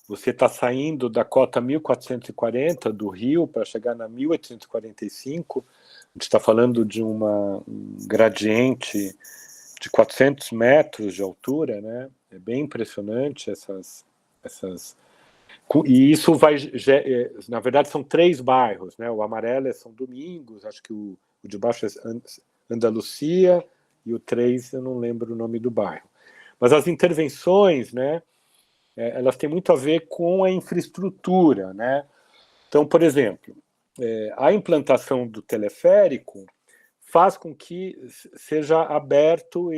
você está saindo da cota 1440 do Rio para chegar na 1845, a gente está falando de um gradiente de 400 metros de altura, né? É bem impressionante essas. E isso na verdade, são 3 bairros, né? O amarelo é São Domingos, acho que o de baixo é Andalucia, e o 3 eu não lembro o nome do bairro. Mas as intervenções, né? Elas têm muito a ver com a infraestrutura, né? Então, por exemplo, a implantação do teleférico faz com que seja aberto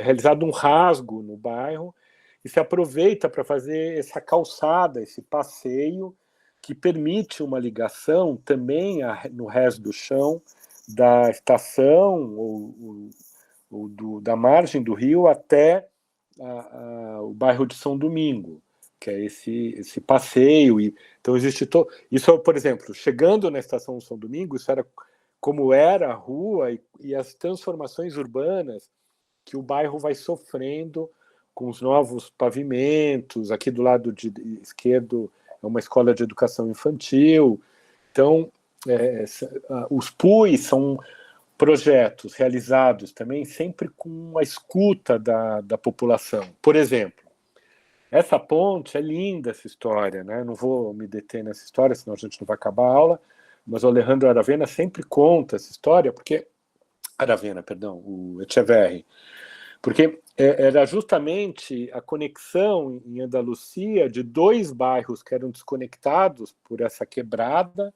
realizado um rasgo no bairro, e se aproveita para fazer essa calçada, esse passeio, que permite uma ligação também no resto do chão da estação ou da margem do rio até o bairro de São Domingo. que é esse passeio. Então existe isso, por exemplo, chegando na estação São Domingos, isso era como era a rua e as transformações urbanas que o bairro vai sofrendo com os novos pavimentos. Aqui do lado esquerdo é uma escola de educação infantil. Então, os PUIs são projetos realizados também sempre com a escuta da população. Por exemplo, essa ponte é linda, essa história, né? Não vou me deter nessa história, senão a gente não vai acabar a aula, mas o Alejandro Aravena sempre conta essa história, o Echeverri, porque era justamente a conexão em Andalucia de dois bairros que eram desconectados por essa quebrada.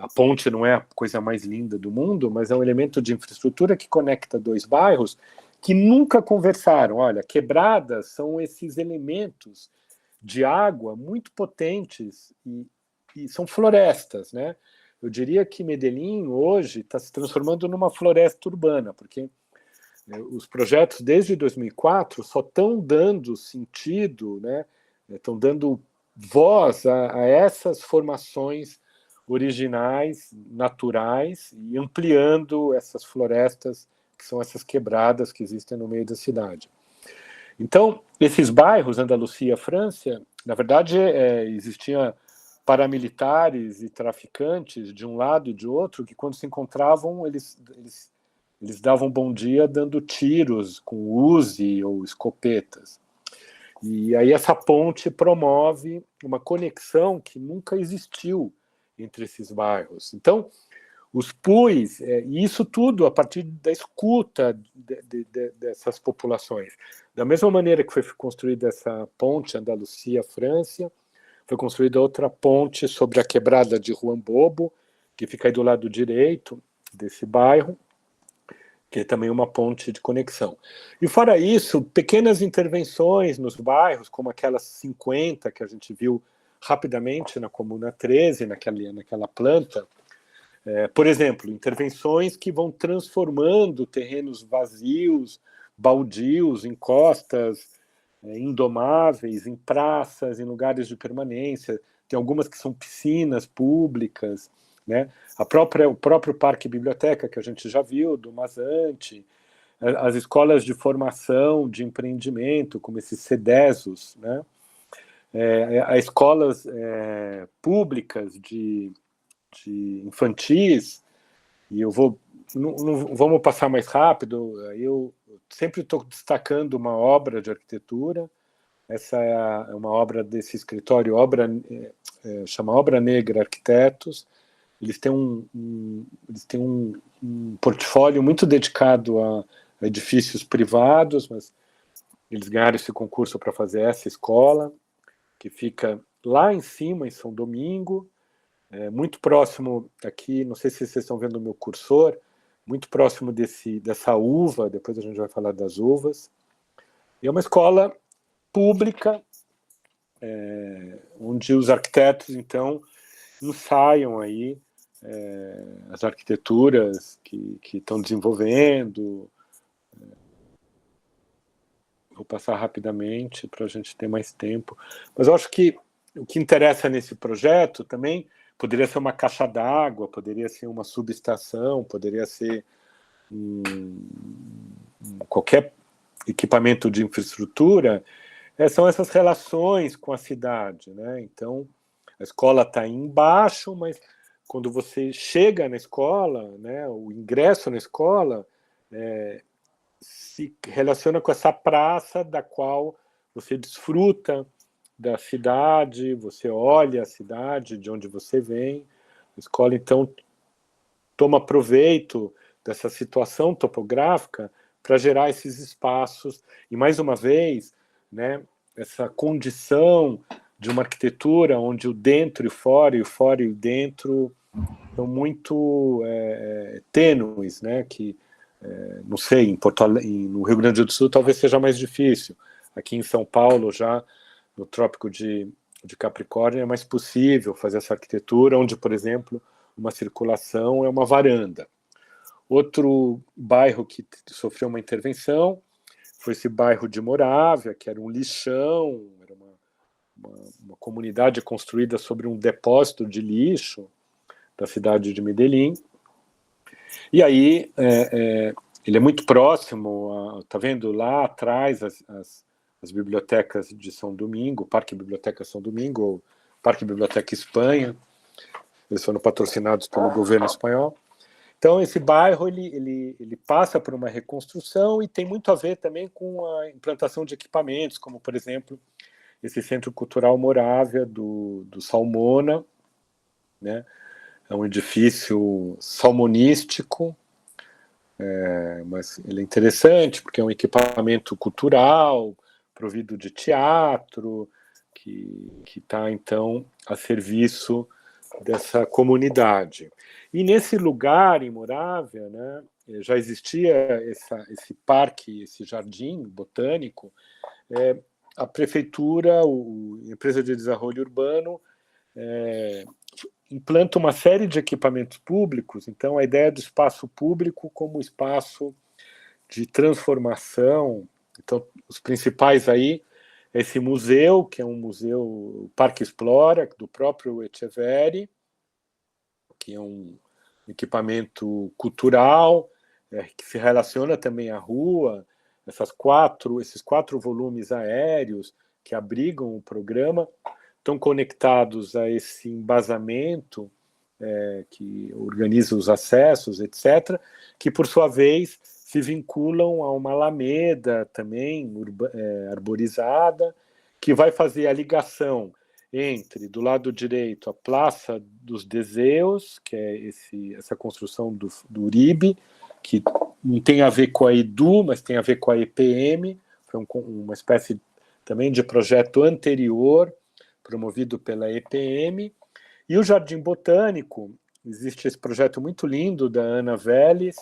A ponte não é a coisa mais linda do mundo, mas é um elemento de infraestrutura que conecta dois bairros que nunca conversaram. Olha, quebradas são esses elementos de água muito potentes e são florestas, né? Eu diria que Medellín hoje está se transformando numa floresta urbana, porque os projetos desde 2004 só estão dando sentido, né? Estão dando voz a essas formações originais, naturais, e ampliando essas florestas, que são essas quebradas que existem no meio da cidade. Então, esses bairros, Andalucia, França, na verdade, existiam paramilitares e traficantes de um lado e de outro, que quando se encontravam, eles davam bom dia dando tiros com Uzi ou escopetas. E aí essa ponte promove uma conexão que nunca existiu entre esses bairros. Então, os PUIs, e isso tudo a partir da escuta dessas populações. Da mesma maneira que foi construída essa ponte Andalucia-França, foi construída outra ponte sobre a quebrada de Juan Bobo, que fica aí do lado direito desse bairro, que é também uma ponte de conexão. E fora isso, pequenas intervenções nos bairros, como aquelas 50 que a gente viu rapidamente na Comuna 13, naquela planta. Por exemplo, intervenções que vão transformando terrenos vazios, baldios, encostas indomáveis, em praças, em lugares de permanência. Tem algumas que são piscinas públicas, né? O próprio Parque Biblioteca, que a gente já viu, do Mazante, as escolas de formação, de empreendimento, como esses CEDESOS, né? As escolas públicas de infantis, e eu vou... Não vamos passar mais rápido, eu sempre estou destacando uma obra de arquitetura. Essa é uma obra desse escritório, chama Obra Negra Arquitetos. Eles têm um portfólio muito dedicado a edifícios privados, mas eles ganharam esse concurso para fazer essa escola, que fica lá em cima, em São Domingo, muito próximo aqui, não sei se vocês estão vendo o meu cursor, muito próximo dessa uva, depois a gente vai falar das uvas. E é uma escola pública, onde os arquitetos, então, ensaiam aí as arquiteturas que estão desenvolvendo. Vou passar rapidamente para a gente ter mais tempo. Mas eu acho que o que interessa nesse projeto também poderia ser uma caixa d'água, poderia ser uma subestação, poderia ser qualquer equipamento de infraestrutura. São essas relações com a cidade, né? Então, a escola está embaixo, mas quando você chega na escola, né, o ingresso na escola se relaciona com essa praça da qual você desfruta da cidade, você olha a cidade de onde você vem. A escola, então, toma proveito dessa situação topográfica para gerar esses espaços. E, mais uma vez, né, essa condição de uma arquitetura onde o dentro e o fora e o dentro são muito tênues, né, que, não sei, no Rio Grande do Sul talvez seja mais difícil. Aqui em São Paulo, já no Trópico de Capricórnio, é mais possível fazer essa arquitetura, onde, por exemplo, uma circulação é uma varanda. Outro bairro que sofreu uma intervenção foi esse bairro de Morávia, que era um lixão, era uma comunidade construída sobre um depósito de lixo da cidade de Medellín. E aí, ele é muito próximo, tá vendo lá atrás as bibliotecas de São Domingo, Parque Biblioteca São Domingo, ou Parque Biblioteca Espanha, eles foram patrocinados pelo governo espanhol. Então, esse bairro ele passa por uma reconstrução e tem muito a ver também com a implantação de equipamentos, como, por exemplo, esse Centro Cultural Morávia do Salmona, né? É um edifício salmonístico, mas ele é interessante porque é um equipamento cultural, provido de teatro, que está, então, a serviço dessa comunidade. E nesse lugar, em Morávia, né, já existia esse parque, esse jardim botânico. A prefeitura, a empresa de desenvolvimento urbano, implanta uma série de equipamentos públicos. Então, a ideia do espaço público como espaço de transformação. Então, os principais aí, esse museu, que é um museu, Parque Explora, do próprio Echeverri, que é um equipamento cultural, que se relaciona também à rua, esses quatro volumes aéreos que abrigam o programa, estão conectados a esse embasamento que organiza os acessos, etc., que, por sua vez, se vinculam a uma alameda também arborizada, que vai fazer a ligação entre, do lado direito, a Praça dos Deseos, que é essa construção do Uribe, que não tem a ver com a EDU, mas tem a ver com a EPM, foi uma espécie também de projeto anterior, promovido pela EPM, e o Jardim Botânico. Existe esse projeto muito lindo da Ana Vélez,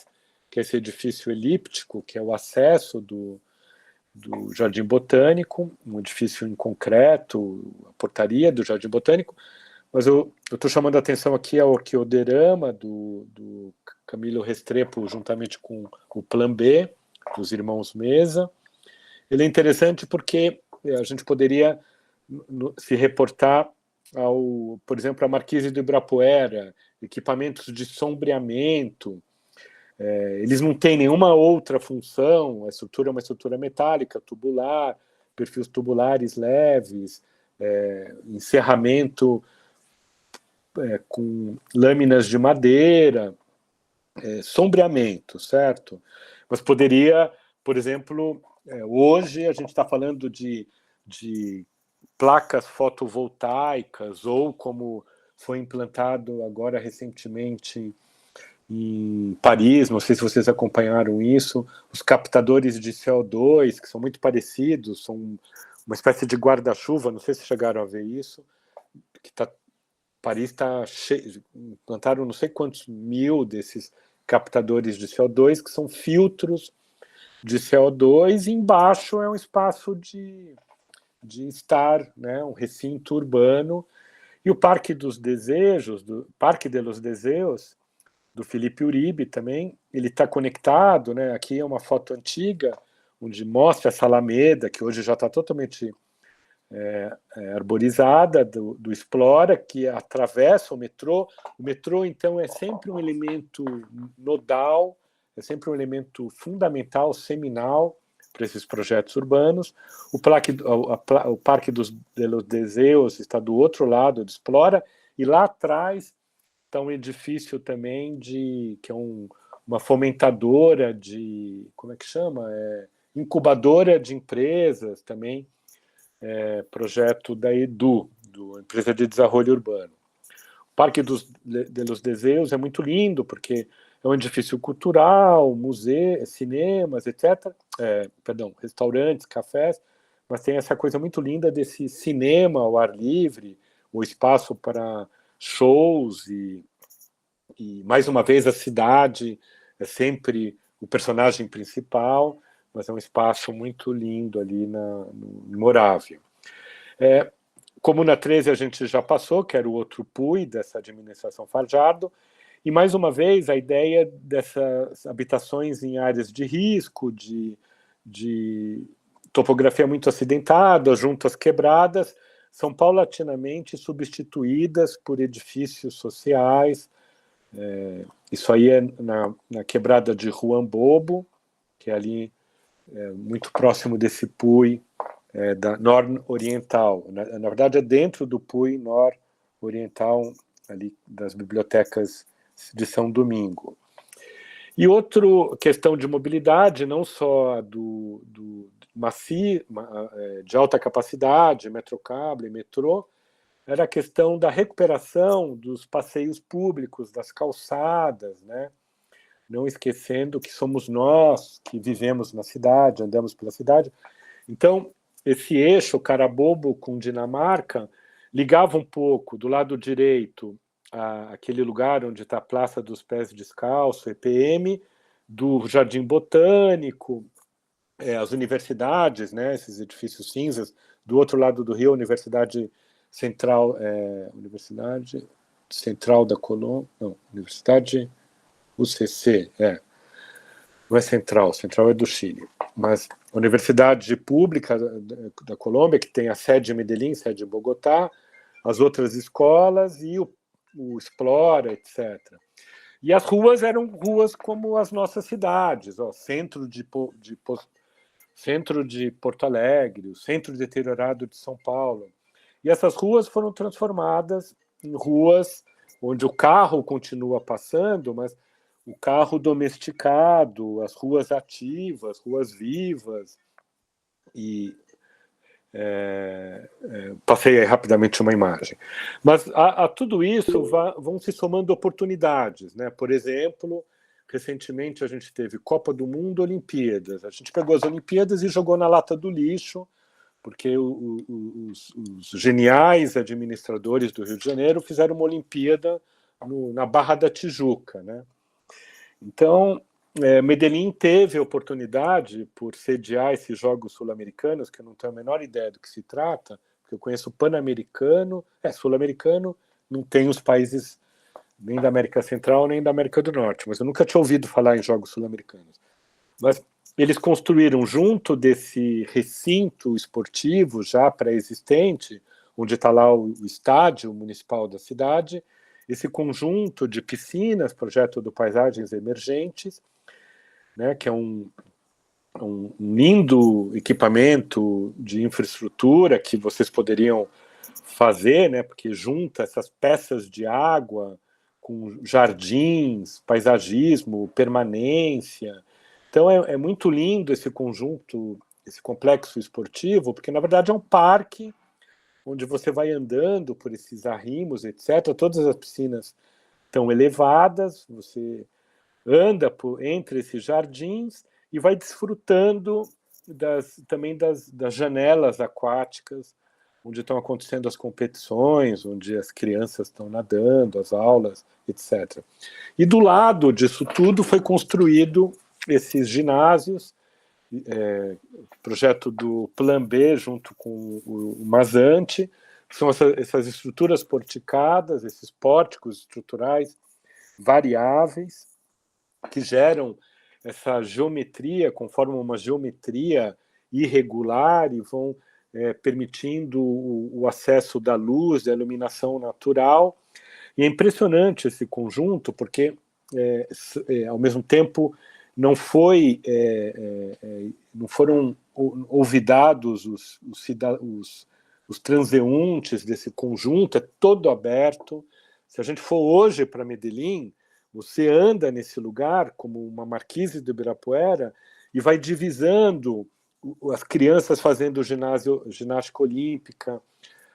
que é esse edifício elíptico, que é o acesso do Jardim Botânico, um edifício em concreto, a portaria do Jardim Botânico, mas eu estou chamando a atenção aqui ao orqueoderama do Camilo Restrepo, juntamente com o Plan B, dos irmãos Mesa. Ele é interessante porque a gente poderia se reportar por exemplo, a Marquise do Ibirapuera, equipamentos de sombreamento. Eles não têm nenhuma outra função, a estrutura é uma estrutura metálica, tubular, perfis tubulares leves, encerramento com lâminas de madeira, sombreamento, certo? Mas poderia, por exemplo, hoje a gente está falando de placas fotovoltaicas, ou como foi implantado agora recentemente em Paris, não sei se vocês acompanharam isso, os captadores de CO2, que são muito parecidos, são uma espécie de guarda-chuva, não sei se chegaram a ver isso, Paris está cheio, implantaram não sei quantos mil desses captadores de CO2, que são filtros de CO2, e embaixo é um espaço de estar, né, um recinto urbano. E o Parque dos Desejos, Parque de los Deseos, do Felipe Uribe também, ele está conectado, né? Aqui é uma foto antiga, onde mostra essa alameda, que hoje já está totalmente arborizada, do Explora, que atravessa o metrô. O metrô, então, é sempre um elemento nodal, é sempre um elemento fundamental, seminal, para esses projetos urbanos. O Parque de los Deseos está do outro lado do Explora, e lá atrás está um edifício também que é uma fomentadora como é que chama? Incubadora de empresas também, projeto da EDU, Empresa de Desenvolvimento Urbano. O Parque de los Deseos é muito lindo, porque é um edifício cultural, museu, cinemas, etc. Restaurantes, cafés, mas tem essa coisa muito linda desse cinema ao ar livre, o espaço para shows, e mais uma vez a cidade é sempre o personagem principal, mas é um espaço muito lindo ali no Morávia. Como na 13 a gente já passou, que era o outro PUI dessa administração Fajardo, e mais uma vez a ideia dessas habitações em áreas de risco, de topografia muito acidentada, juntas quebradas, são paulatinamente substituídas por edifícios sociais. Isso aí é na quebrada de Juan Bobo, que é ali muito próximo desse Puy da nor-oriental. Na verdade, é dentro do Puy nor-oriental, ali das bibliotecas de São Domingo. E outra questão de mobilidade, não só de alta capacidade, metrocable, metrô, era a questão da recuperação dos passeios públicos, das calçadas, né? Não esquecendo que somos nós que vivemos na cidade, andamos pela cidade. Então, esse eixo Carabobo com Dinamarca ligava um pouco do lado direito aquele lugar onde está a Praça dos Pés Descalços, EPM, do Jardim Botânico, as universidades, né, esses edifícios cinzas, do outro lado do rio, a Universidade Central, Universidade Central da Colômbia, não, Universidade UCC, não é Central é do Chile, mas a Universidade Pública da Colômbia, que tem a sede em Medellín, sede em Bogotá, as outras escolas e o Explora, etc. E as ruas eram ruas como as nossas cidades, centro de Porto Alegre, o centro deteriorado de São Paulo. E essas ruas foram transformadas em ruas onde o carro continua passando, mas o carro domesticado, as ruas ativas, ruas vivas. E passei aí rapidamente uma imagem. Mas a tudo isso vão se somando oportunidades, né? Por exemplo, recentemente a gente teve Copa do Mundo, Olimpíadas. A gente pegou as Olimpíadas e jogou na lata do lixo, porque os geniais administradores do Rio de Janeiro fizeram uma Olimpíada na Barra da Tijuca, né? Então, Medellín teve a oportunidade, por sediar esses Jogos Sul-Americanos, que eu não tenho a menor ideia do que se trata, porque eu conheço o Pan-Americano, Sul-Americano, não tem os países nem da América Central nem da América do Norte, mas eu nunca tinha ouvido falar em Jogos Sul-Americanos. Mas eles construíram, junto desse recinto esportivo já pré-existente, onde está lá o estádio municipal da cidade, esse conjunto de piscinas, projeto do Paisagens Emergentes, né, que é um lindo equipamento de infraestrutura que vocês poderiam fazer, né, porque junta essas peças de água com jardins, paisagismo, permanência. Então é muito lindo esse conjunto, esse complexo esportivo, porque na verdade é um parque onde você vai andando por esses arrimos, etc. Todas as piscinas estão elevadas, você anda entre esses jardins e vai desfrutando também das janelas aquáticas, onde estão acontecendo as competições, onde as crianças estão nadando, as aulas, etc. E do lado disso tudo foi construído esses ginásios, projeto do Plan B junto com o Mazante, que são essas estruturas porticadas, esses pórticos estruturais variáveis, que geram essa geometria, conforme uma geometria irregular e vão permitindo o acesso da luz, da iluminação natural. E é impressionante esse conjunto, porque, ao mesmo tempo, não foram olvidados os transeuntes desse conjunto, é todo aberto. Se a gente for hoje para Medellín, você anda nesse lugar como uma marquise do Ibirapuera e vai divisando as crianças fazendo ginástica olímpica,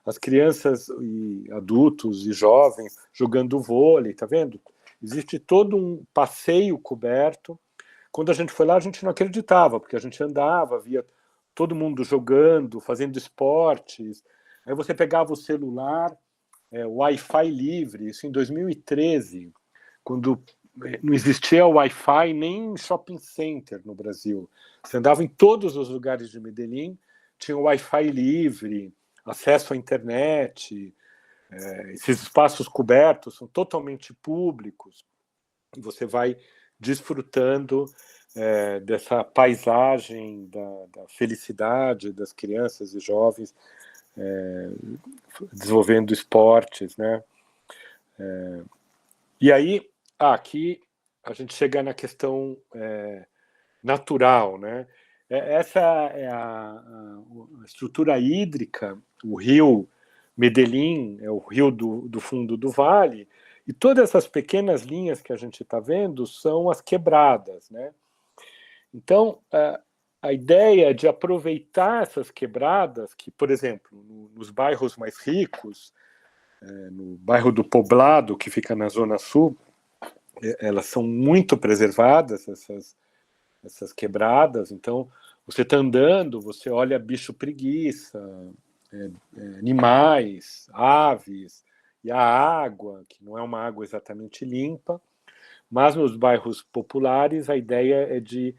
as crianças e adultos e jovens jogando vôlei, tá vendo? Existe todo um passeio coberto. Quando a gente foi lá, a gente não acreditava, porque a gente andava, via todo mundo jogando, fazendo esportes. Aí você pegava o celular, Wi-Fi livre, isso em 2013, quando não existia Wi-Fi nem em shopping center no Brasil. Você andava em todos os lugares de Medellín, tinha Wi-Fi livre, acesso à internet, esses espaços cobertos são totalmente públicos, e você vai desfrutando dessa paisagem da felicidade das crianças e jovens desenvolvendo esportes, né? E aí, aqui a gente chega na questão natural, né? Essa é a estrutura hídrica, o rio Medellín, é o rio do fundo do vale, e todas essas pequenas linhas que a gente está vendo são as quebradas, né? Então, a ideia de aproveitar essas quebradas, que, por exemplo, nos bairros mais ricos, no bairro do Poblado, que fica na Zona Sul, elas são muito preservadas, essas quebradas. Então, você está andando, você olha bicho preguiça, animais, aves, e a água, que não é uma água exatamente limpa, mas nos bairros populares a ideia é de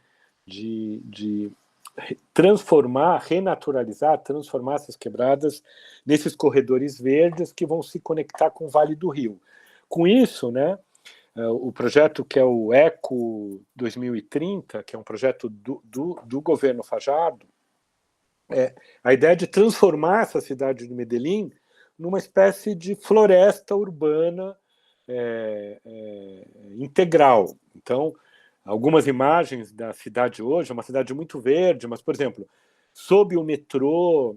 transformar, renaturalizar, transformar essas quebradas nesses corredores verdes que vão se conectar com o Vale do Rio. Com isso, né, o projeto que é o Eco 2030, que é um projeto do governo Fajardo, a ideia de transformar essa cidade de Medellín numa espécie de floresta urbana integral. Então, algumas imagens da cidade hoje, é uma cidade muito verde, mas, por exemplo, sob o metrô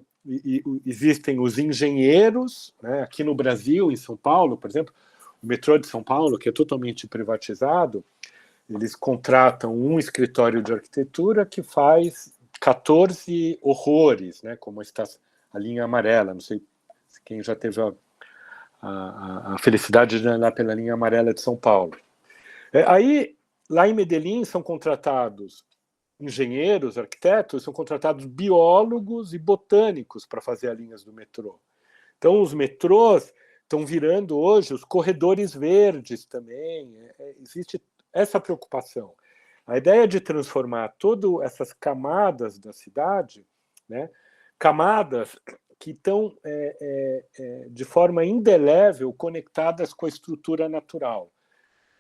existem os engenheiros, né? Aqui no Brasil, em São Paulo, por exemplo, o metrô de São Paulo, que é totalmente privatizado, eles contratam um escritório de arquitetura que faz 14 horrores, né? Como está a linha amarela, não sei quem já teve a felicidade de andar pela linha amarela de São Paulo. Aí, lá em Medellín, são contratados engenheiros, arquitetos, são contratados biólogos e botânicos para fazer as linhas do metrô. Então, os metrôs estão virando hoje os corredores verdes também. Existe essa preocupação. A ideia de transformar todas essas camadas da cidade, né, camadas que estão de forma indelével conectadas com a estrutura natural,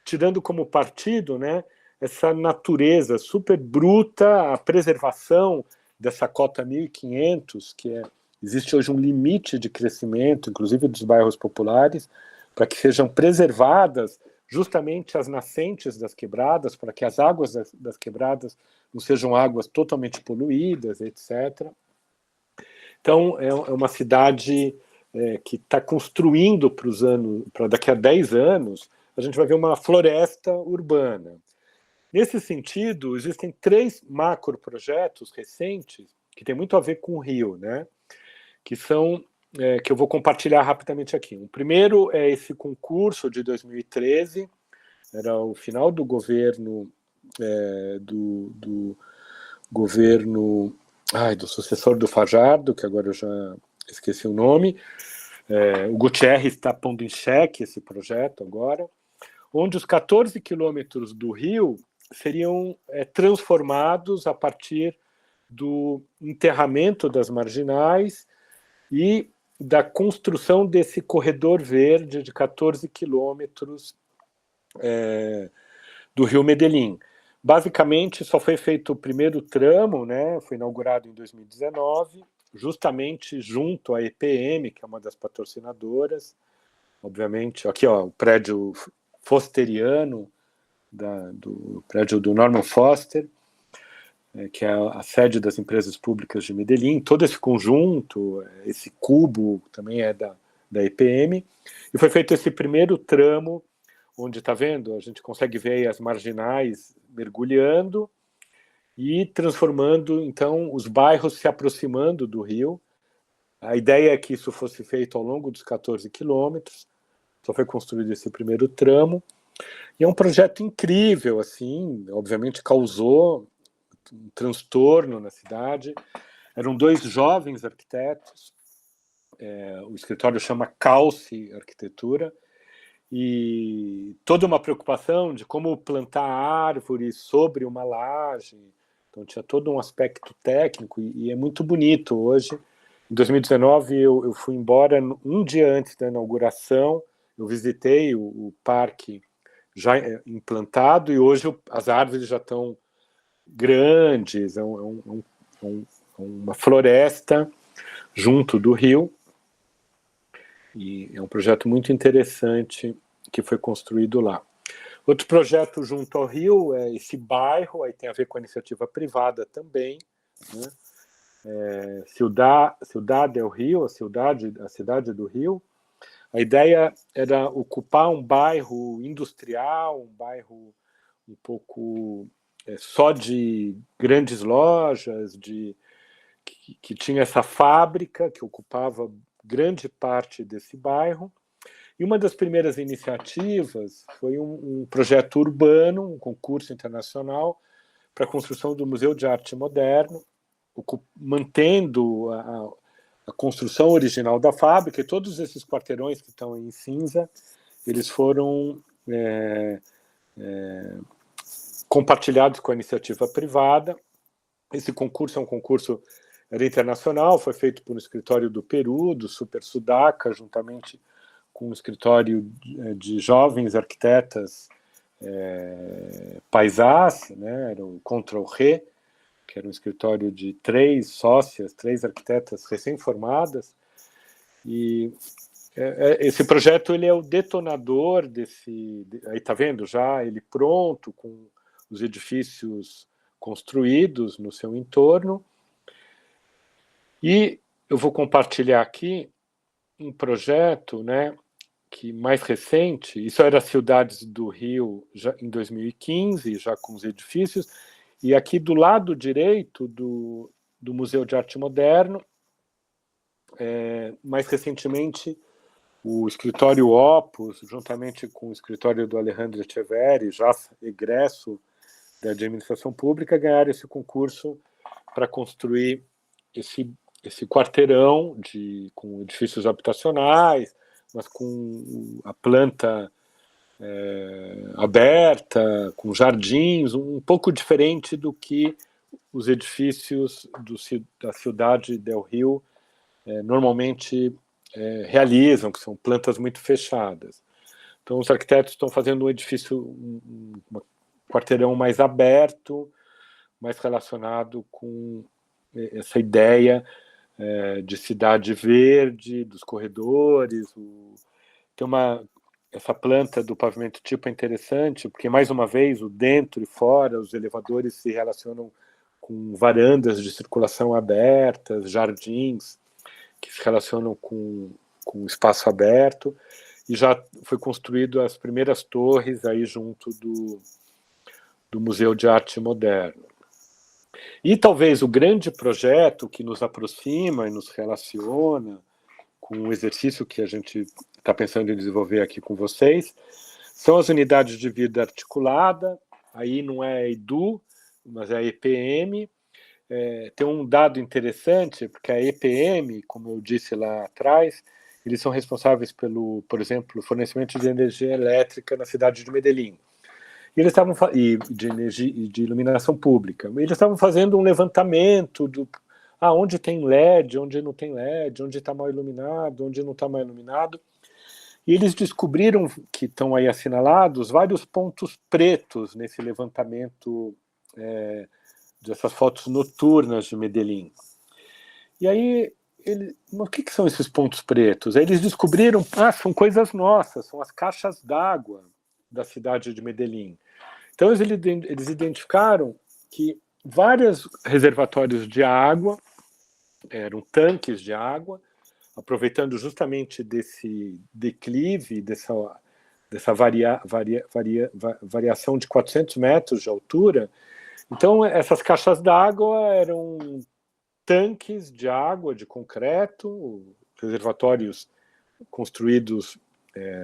tirando como partido, né, essa natureza super bruta, a preservação dessa cota 1.500, que existe hoje um limite de crescimento, inclusive dos bairros populares, para que sejam preservadas justamente as nascentes das quebradas, para que as águas das quebradas não sejam águas totalmente poluídas, etc. Então, é uma cidade que está construindo para daqui a 10 anos, a gente vai ver uma floresta urbana. Nesse sentido, existem 3 macroprojetos recentes que têm muito a ver com o Rio, né? Que são que eu vou compartilhar rapidamente aqui. O primeiro é esse concurso de 2013, era o final do governo do governo do sucessor do Fajardo, que agora eu já esqueci o nome. O Gutierrez está pondo em xeque esse projeto agora, onde os 14 quilômetros do rio seriam transformados a partir do enterramento das marginais e da construção desse corredor verde de 14 quilômetros do Rio Medellín. Basicamente, só foi feito o primeiro tramo, né? Foi inaugurado em 2019, justamente junto à EPM, que é uma das patrocinadoras. Obviamente, aqui ó, o prédio fosteriano, do prédio do Norman Foster, que é a sede das empresas públicas de Medellín. Todo esse conjunto, esse cubo, também é da EPM. E foi feito esse primeiro tramo, onde, está vendo, a gente consegue ver as marginais mergulhando e transformando, então, os bairros se aproximando do rio. A ideia é que isso fosse feito ao longo dos 14 quilômetros. Só foi construído esse primeiro tramo. E é um projeto incrível, assim, obviamente causou um transtorno na cidade. Eram 2 jovens arquitetos, o escritório chama Calci Arquitetura, e toda uma preocupação de como plantar árvores sobre uma laje. Então tinha todo um aspecto técnico e é muito bonito hoje. Em 2019 eu fui embora um dia antes da inauguração, eu visitei o parque já implantado e hoje as árvores já estão grandes, uma floresta junto do rio, e é um projeto muito interessante que foi construído lá. Outro projeto junto ao rio é esse bairro, aí tem a ver com a iniciativa privada também, né? Ciudad del Rio, a cidade do Rio. A ideia era ocupar um bairro industrial, um bairro um pouco só de grandes lojas, que tinha essa fábrica que ocupava grande parte desse bairro. E uma das primeiras iniciativas foi um projeto urbano, um concurso internacional para a construção do Museu de Arte Moderno, mantendo a construção original da fábrica, e todos esses quarteirões que estão em cinza, eles foram compartilhados com a iniciativa privada. Esse concurso é um concurso internacional, foi feito por um escritório do Peru, do Super Sudaca, juntamente com um escritório de jovens arquitetas paisás, né, era o Control Re, que era um escritório de 3 sócias, 3 arquitetas recém-formadas, e esse projeto ele é o detonador desse... Aí está vendo já ele pronto, com os edifícios construídos no seu entorno. E eu vou compartilhar aqui um projeto, né, que mais recente, isso era Cidades do Rio já em 2015, já com os edifícios, e aqui do lado direito do Museu de Arte Moderno, mais recentemente, o escritório Opus, juntamente com o escritório do Alejandro Echeverri, já egresso da administração pública, ganharam esse concurso para construir esse quarteirão com edifícios habitacionais, mas com a planta aberta, com jardins, um pouco diferente do que os edifícios da Cidade del Rio normalmente realizam, que são plantas muito fechadas. Então, os arquitetos estão fazendo um edifício, um quarteirão mais aberto, mais relacionado com essa ideia de cidade verde, dos corredores. Tem essa planta do pavimento tipo é interessante, porque, mais uma vez, o dentro e fora, os elevadores se relacionam com varandas de circulação abertas, jardins, que se relacionam com o espaço aberto, e já foi construído as primeiras torres aí junto do Museu de Arte Moderno. E talvez o grande projeto que nos aproxima e nos relaciona com o exercício que a gente está pensando em desenvolver aqui com vocês são as unidades de vida articulada. Aí não é a EDU, mas é a EPM. Tem um dado interessante, porque a EPM, como eu disse lá atrás, eles são responsáveis pelo, por exemplo, fornecimento de energia elétrica na cidade de Medellín. E eles estavam de energia e de iluminação pública. Eles estavam fazendo um levantamento onde tem LED, onde não tem LED, onde está mal iluminado, onde não está mal iluminado. E eles descobriram que estão aí assinalados vários pontos pretos nesse levantamento dessas fotos noturnas de Medellín. E aí, mas o que são esses pontos pretos? Aí eles descobriram, são coisas nossas, são as caixas d'água da cidade de Medellín. Então eles identificaram que vários reservatórios de água eram tanques de água, aproveitando justamente desse declive, dessa variação de 400 metros de altura. Então, essas caixas d'água eram tanques de água de concreto, reservatórios construídos,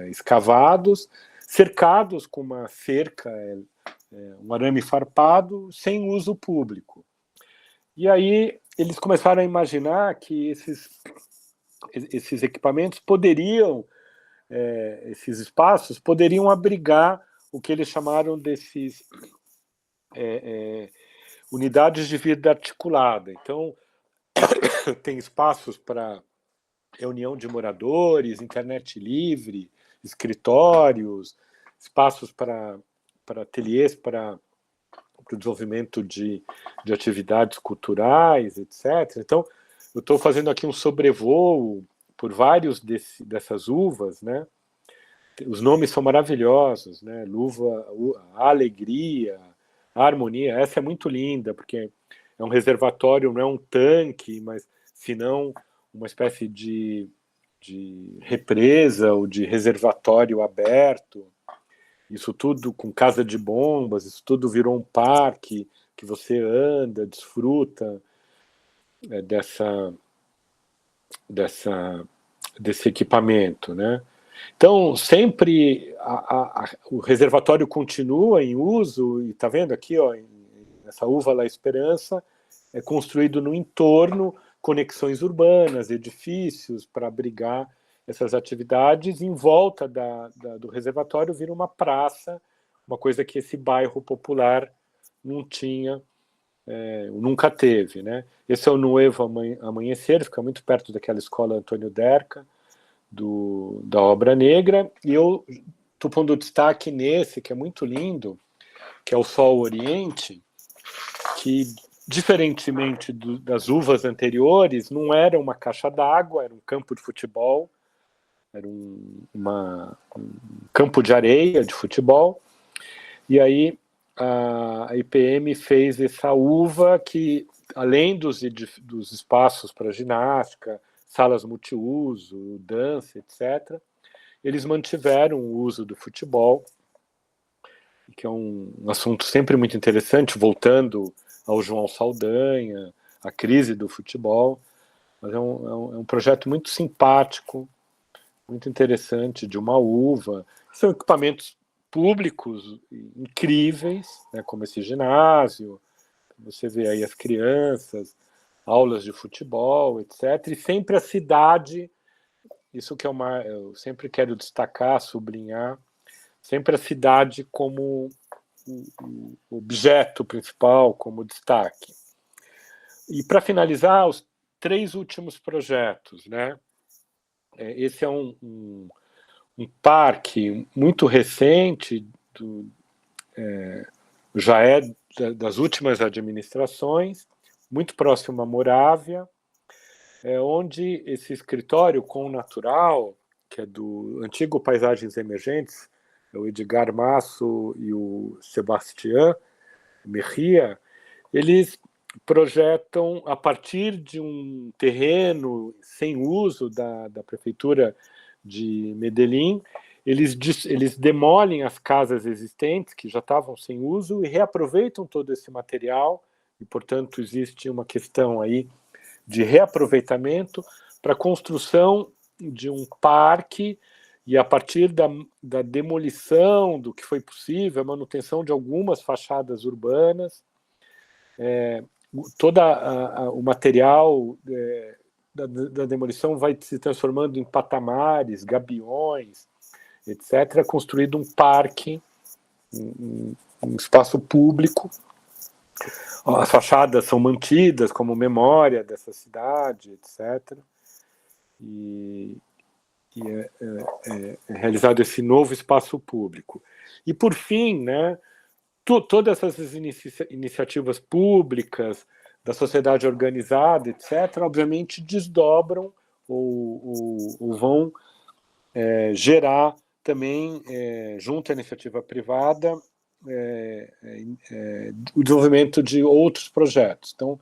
escavados, cercados com uma cerca, um arame farpado, sem uso público. E aí eles começaram a imaginar que esses equipamentos poderiam, esses espaços poderiam abrigar o que eles chamaram desses unidades de vida articulada. Então, tem espaços para reunião de moradores, internet livre, escritórios, espaços para ateliês, para o desenvolvimento de atividades culturais, etc. Então, eu estou fazendo aqui um sobrevoo por vários dessas uvas, né? Os nomes são maravilhosos, né? A alegria, a harmonia. Essa é muito linda, porque é um reservatório, não é um tanque, mas senão uma espécie de represa ou de reservatório aberto. Isso tudo com casa de bombas, isso tudo virou um parque que você anda, desfruta desse equipamento, né? Então, sempre o reservatório continua em uso, e está vendo aqui, ó, essa uva La Esperança é construído no entorno, conexões urbanas, edifícios para abrigar essas atividades. Em volta do reservatório vira uma praça, uma coisa que esse bairro popular não tinha, nunca teve, né? Esse é o Nuevo Amanhecer, fica muito perto daquela escola Antônio Derca, da Obra Negra, e eu estou pondo destaque nesse, que é muito lindo, que é o Sol Oriente, que, diferentemente das uvas anteriores, não era uma caixa d'água, era um campo de futebol, era um campo de areia de futebol, e aí a IPM fez essa uva que, além dos espaços para ginástica, salas multiuso, dança, etc., eles mantiveram o uso do futebol, que é um assunto sempre muito interessante, voltando ao João Saldanha, a crise do futebol, mas é um projeto muito simpático, muito interessante, de uma uva. São equipamentos públicos incríveis, né, como esse ginásio, você vê aí as crianças, aulas de futebol, etc. E sempre a cidade, isso que eu sempre quero destacar, sublinhar, sempre a cidade como o objeto principal, como destaque. E para finalizar, os 3 últimos projetos, né? Esse é um parque muito recente, já é das últimas administrações, muito próximo à Morávia, onde esse escritório com o natural, que é do antigo Paisagens Emergentes, o Edgar Masso e o Sebastián Mejia, eles projetam, a partir de um terreno sem uso da prefeitura de Medellín, eles demolem as casas existentes, que já estavam sem uso, e reaproveitam todo esse material, e, portanto, existe uma questão aí de reaproveitamento para a construção de um parque, e a partir da demolição do que foi possível, a manutenção de algumas fachadas urbanas, todo o material da demolição vai se transformando em patamares, gabiões, etc., construído um parque, um espaço público. As fachadas são mantidas como memória dessa cidade, etc. E é realizado esse novo espaço público. E, por fim, né, todas essas iniciativas públicas, da sociedade organizada, etc., obviamente desdobram ou vão gerar também, junto à iniciativa privada, o desenvolvimento de outros projetos. Então,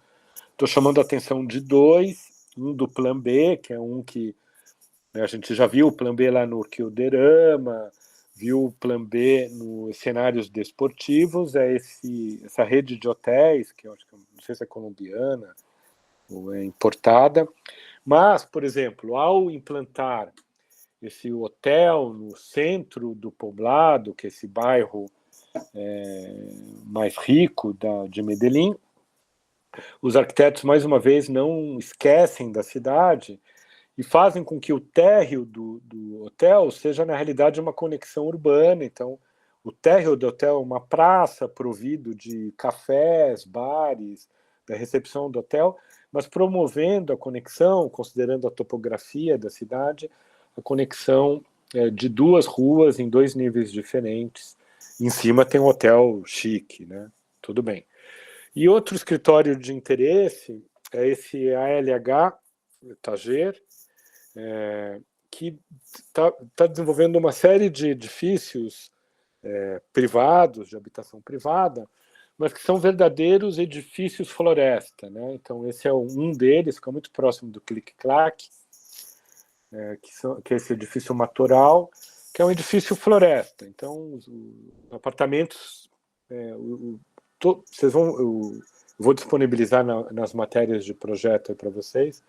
estou chamando a atenção de 2, um do Plan B, que é um que a gente já viu o Plan B lá no Orquíderama, viu o Plan B nos cenários desportivos, essa rede de hotéis, que eu acho que não sei se é colombiana ou é importada, mas, por exemplo, ao implantar esse hotel no centro do poblado, que é esse bairro mais rico de Medellín, os arquitetos, mais uma vez, não esquecem da cidade e fazem com que o térreo do hotel seja, na realidade, uma conexão urbana. Então, o térreo do hotel é uma praça provido de cafés, bares, da recepção do hotel, mas promovendo a conexão, considerando a topografia da cidade, a conexão de 2 ruas em 2 níveis diferentes. Em cima tem um hotel chique, né? Tudo bem. E outro escritório de interesse é esse ALH, Tager, que está desenvolvendo uma série de edifícios privados, de habitação privada, mas que são verdadeiros edifícios floresta, né? Então, esse é um deles, fica muito próximo do Clique-Claque, que é esse edifício Matoral, que é um edifício floresta. Então, os apartamentos, vocês vão, eu vou disponibilizar nas matérias de projeto para vocês,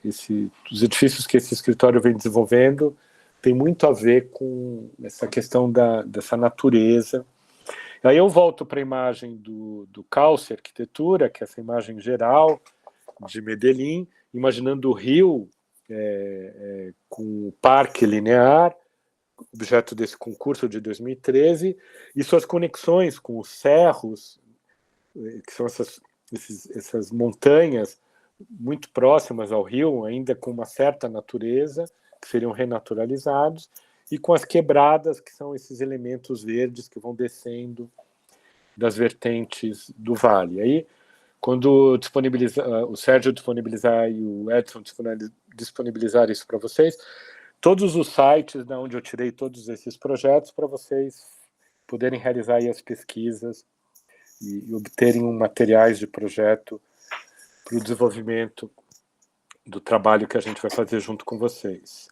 os edifícios que esse escritório vem desenvolvendo tem muito a ver com essa questão dessa natureza. Aí eu volto para a imagem do Calce Arquitetura, que é essa imagem geral de Medellín, imaginando o rio com o parque linear, objeto desse concurso de 2013, e suas conexões com os cerros, que são essas montanhas muito próximas ao rio, ainda com uma certa natureza, que seriam renaturalizados, e com as quebradas, que são esses elementos verdes que vão descendo das vertentes do vale. Aí, quando o Sérgio disponibilizar e o Edson disponibilizar isso para vocês, todos os sites de onde eu tirei todos esses projetos para vocês poderem realizar aí as pesquisas e obterem materiais de projeto para o desenvolvimento do trabalho que a gente vai fazer junto com vocês.